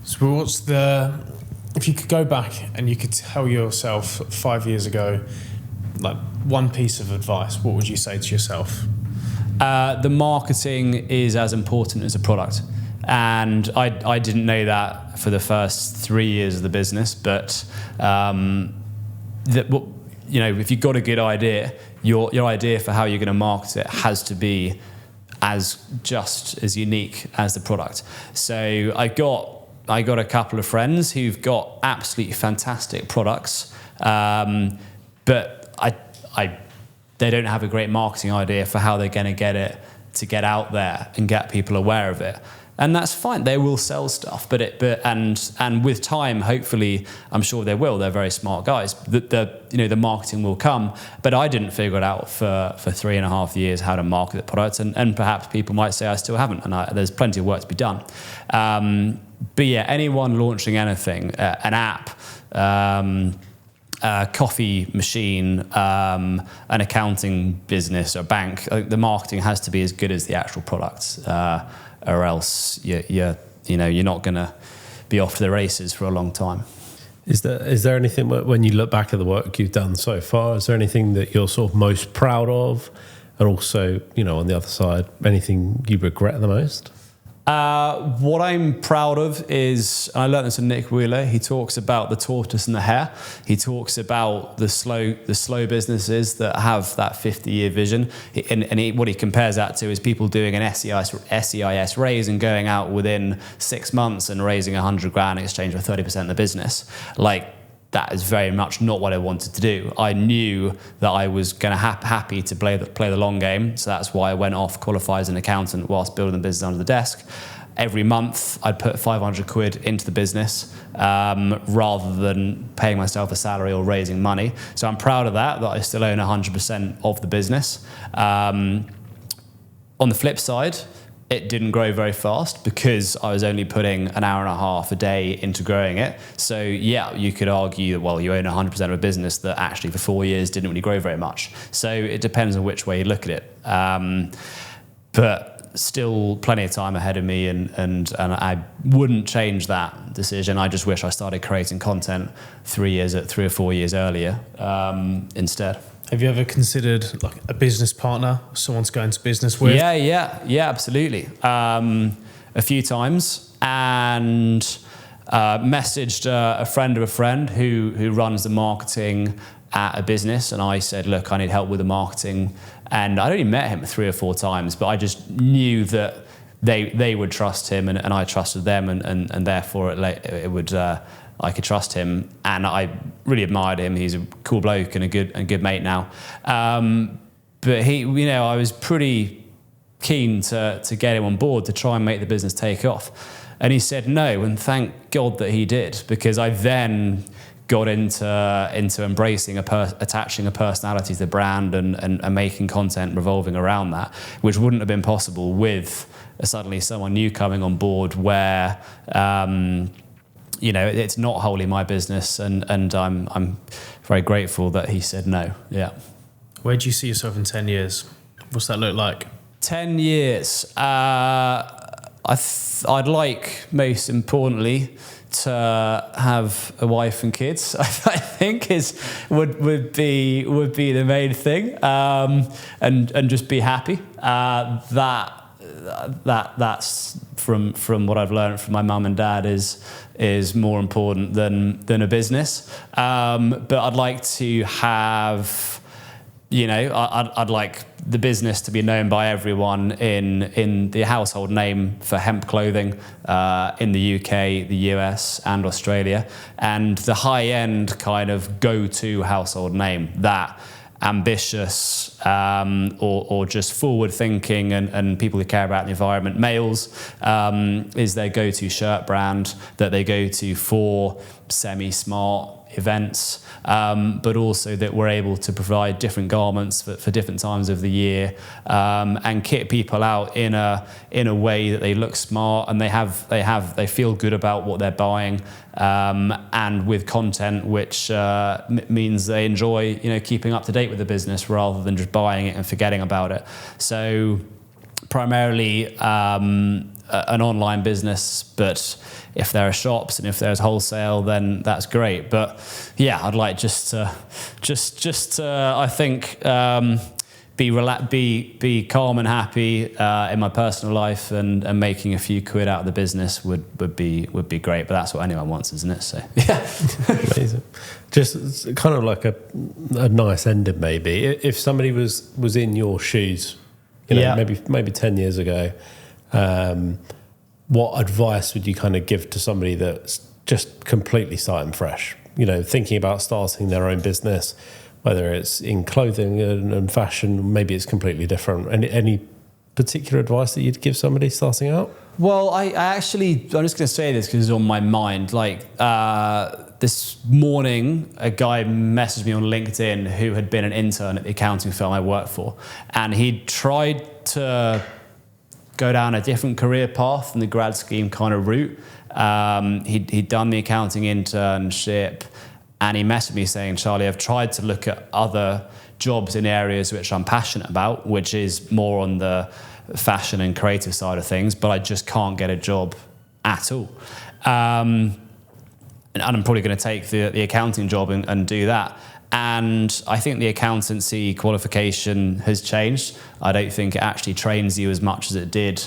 Speaker 3: So if you could go back and you could tell yourself 5 years ago, like, one piece of advice, what would you say to yourself?
Speaker 2: The marketing is as important as a product. And I didn't know that for the first 3 years of the business, but if you've got a good idea, your idea for how you're going to market it has to be just as unique as the product. So I got a couple of friends who've got absolutely fantastic products, but they don't have a great marketing idea for how they're going to get it to get out there and get people aware of it. And that's fine. They will sell stuff, but with time, hopefully, I'm sure they will. They're very smart guys. The marketing will come. But I didn't figure it out for 3.5 years how to market the product, and perhaps people might say I still haven't. And there's plenty of work to be done. But yeah, anyone launching anything, an app, a coffee machine, an accounting business, or a bank, I think the marketing has to be as good as the actual products. Or else you're not going to be off to the races for a long time.
Speaker 1: Is there anything, when you look back at the work you've done so far, is there anything that you're sort of most proud of, and also, on the other side, anything you regret the most?
Speaker 2: What I'm proud of is, and I learned this from Nick Wheeler, he talks about the tortoise and the hare. He talks about the slow businesses that have that 50-year vision. What he compares that to is people doing an SEIS raise and going out within 6 months and raising 100 grand in exchange for 30% of the business. Like, that is very much not what I wanted to do. I knew that I was going to happy to play the long game, so that's why I went off, qualified as an accountant whilst building the business under the desk. Every month, I'd put 500 quid into the business rather than paying myself a salary or raising money. So I'm proud of that I still own 100% of the business. On the flip side, it didn't grow very fast because I was only putting an hour and a half a day into growing it. So yeah, you could argue, well, you own 100% of a business that actually for 4 years didn't really grow very much. So it depends on which way you look at it. But still plenty of time ahead of me, and I wouldn't change that decision. I just wish I started creating content 3 or 4 years earlier instead.
Speaker 3: Have you ever considered like a business partner, someone to go into business with?
Speaker 2: Yeah, absolutely. A few times, and messaged a friend of a friend who runs the marketing at a business, and I said, look, I need help with the marketing. And I'd only met him 3 or 4 times, but I just knew that they would trust him, and I trusted them, and therefore it would. I could trust him, and I really admired him. He's a cool bloke and a good mate now. But I was pretty keen to get him on board to try and make the business take off. And he said no, and thank God that he did, because I then got into embracing attaching a personality to the brand and making content revolving around that, which wouldn't have been possible with suddenly someone new coming on board where it's not wholly my business, and I'm very grateful that he said no. Yeah.
Speaker 3: Where do you see yourself in 10 years? What's that look like?
Speaker 2: 10 years. I'd like, most importantly, to have a wife and kids. I think would be the main thing, and just be happy. That's from what I've learned from my mum and dad is more important than a business. But I'd like to have, I'd like the business to be known by everyone in the household name for hemp clothing in the UK, the US, and Australia, and the high-end kind of go-to household name, that ambitious or just forward-thinking and people who care about the environment. Males is their go-to shirt brand that they go to for semi-smart events, but also that we're able to provide different garments for different times of the year, and kit people out in a way that they look smart and they feel good about what they're buying, and with content which means they enjoy keeping up to date with the business rather than just buying it and forgetting about it. So primarily an online business, but if there are shops and if there's wholesale, then that's great. But yeah, I'd like just to I think be calm and happy in my personal life, and making a few quid out of the business would be great. But that's what anyone wants, isn't it? So yeah.
Speaker 1: Amazing. Just kind of like a nice ending, maybe. If somebody was in your shoes, maybe 10 years ago, what advice would you kind of give to somebody that's just completely starting fresh, thinking about starting their own business, whether it's in clothing and fashion, maybe it's completely different. Any particular advice that you'd give somebody starting out? Well,
Speaker 2: I'm just going to say this because it's on my mind. Like this morning, a guy messaged me on LinkedIn who had been an intern at the accounting firm I worked for, and he'd tried to go down a different career path than the grad scheme kind of route. He'd done the accounting internship, and he messaged me saying, Charlie, I've tried to look at other jobs in areas which I'm passionate about, which is more on the fashion and creative side of things, but I just can't get a job at all. And I'm probably going to take the accounting job and do that. And I think the accountancy qualification has changed. I don't think it actually trains you as much as it did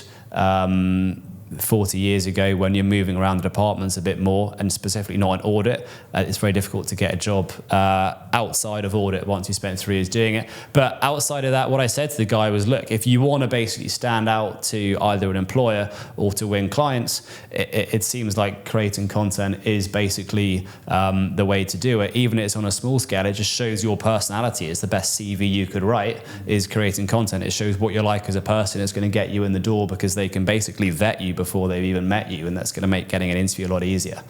Speaker 2: 40 years ago, when you're moving around the departments a bit more, and specifically not in audit, it's very difficult to get a job outside of audit once you spent 3 years doing it. But outside of that, what I said to the guy was, look, if you want to basically stand out to either an employer or to win clients, it seems like creating content is basically the way to do it. Even if it's on a small scale, it just shows your personality. It's the best CV you could write, is creating content. It shows what you're like as a person. It's going to get you in the door, because they can basically vet you before they've even met you, and that's going to make getting an interview a lot easier,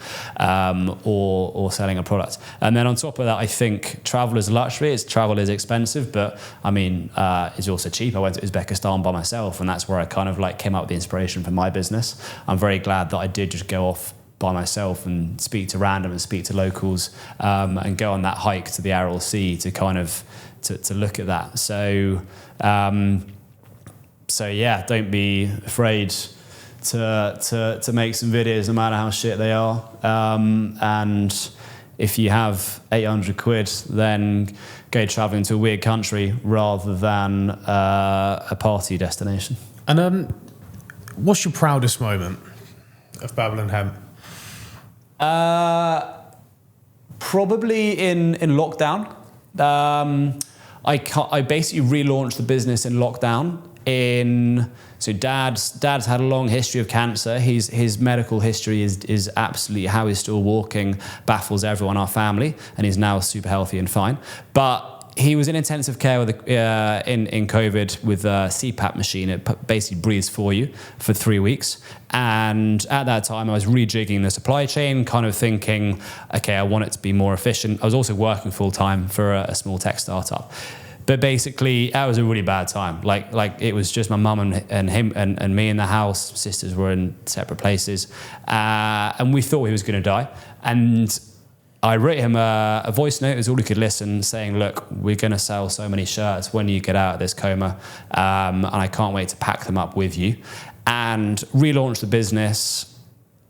Speaker 2: or selling a product. And then on top of that, I think travel is a luxury. Travel is expensive, but I mean, it's also cheap. I went to Uzbekistan by myself, and that's where I kind of like came up with the inspiration for my business. I'm very glad that I did just go off by myself and speak to random and speak to locals, and go on that hike to the Aral Sea to kind of to look at that. So yeah, don't be afraid to make some videos, no matter how shit they are. And if you have 800 quid, then go traveling to a weird country rather than a party destination.
Speaker 3: And what's your proudest moment of Babble Hemp?
Speaker 2: Probably in lockdown. I basically relaunched the business in lockdown. So dad's had a long history of cancer. His medical history is absolutely, how he's still walking baffles everyone in our family, and he's now super healthy and fine. But he was in intensive care with in COVID with a CPAP machine. It basically breathes for you for 3 weeks. And at that time, I was rejigging the supply chain, kind of thinking, okay, I want it to be more efficient. I was also working full time for a small tech startup. But basically, that was a really bad time. Like it was just my mum and him and me in the house. Sisters were in separate places, and we thought he was going to die. And I wrote him a voice note. It was all he could listen, saying, "Look, we're going to sell so many shirts when you get out of this coma, and I can't wait to pack them up with you." And relaunched the business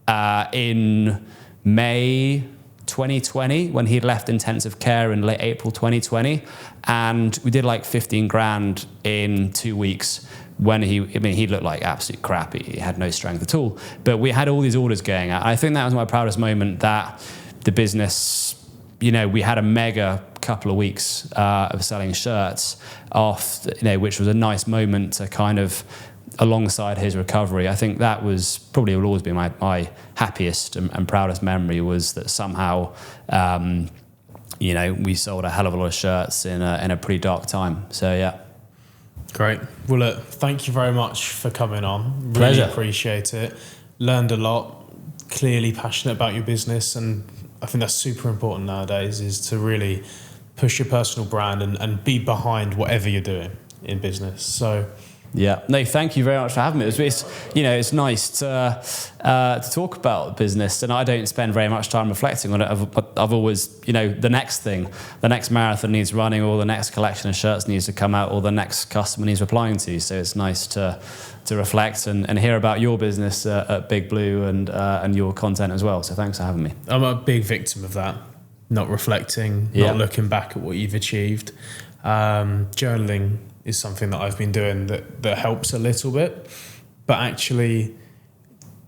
Speaker 2: in May 2020, when he'd left intensive care in late April 2020, and we did like 15 grand in 2 weeks. When he looked like absolute crap. He had no strength at all. But we had all these orders going out. I think that was my proudest moment, that the business, we had a mega couple of weeks of selling shirts off, which was a nice moment to kind of, alongside his recovery. I think that was probably will always be my happiest and proudest memory, was that somehow, we sold a hell of a lot of shirts in a pretty dark time. So yeah.
Speaker 3: Great. Well, look, thank you very much for coming on. Really
Speaker 2: Pleasure.
Speaker 3: Appreciate it. Learned a lot. Clearly passionate about your business, and I think that's super important nowadays, is to really push your personal brand and be behind whatever you're doing in business. So
Speaker 2: yeah, no, thank you very much for having me. It's nice to talk about business, and I don't spend very much time reflecting on it. I've always, the next thing, the next marathon needs running, or the next collection of shirts needs to come out, or the next customer needs replying to. So it's nice to reflect and hear about your business at Big Blue and your content as well. So thanks for having me.
Speaker 3: I'm a big victim of that, not reflecting, not looking back at what you've achieved. Journaling is something that I've been doing that helps a little bit, but actually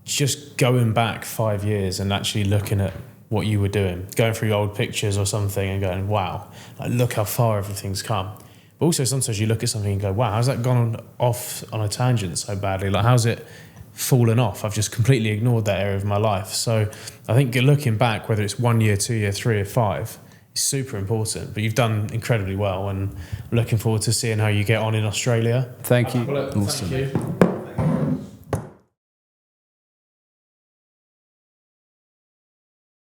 Speaker 3: just going back 5 years and actually looking at what you were doing, going through old pictures or something and going, wow, look how far everything's come. But also sometimes you look at something and go, wow, how's that gone off on a tangent so badly? How's it fallen off? I've just completely ignored that area of my life. So I think looking back, whether it's 1 year, 2 year, 3 or 5, is super important. But you've done incredibly well, and looking forward to seeing how you get on in Australia.
Speaker 2: Thank you.
Speaker 3: Awesome. Thank you.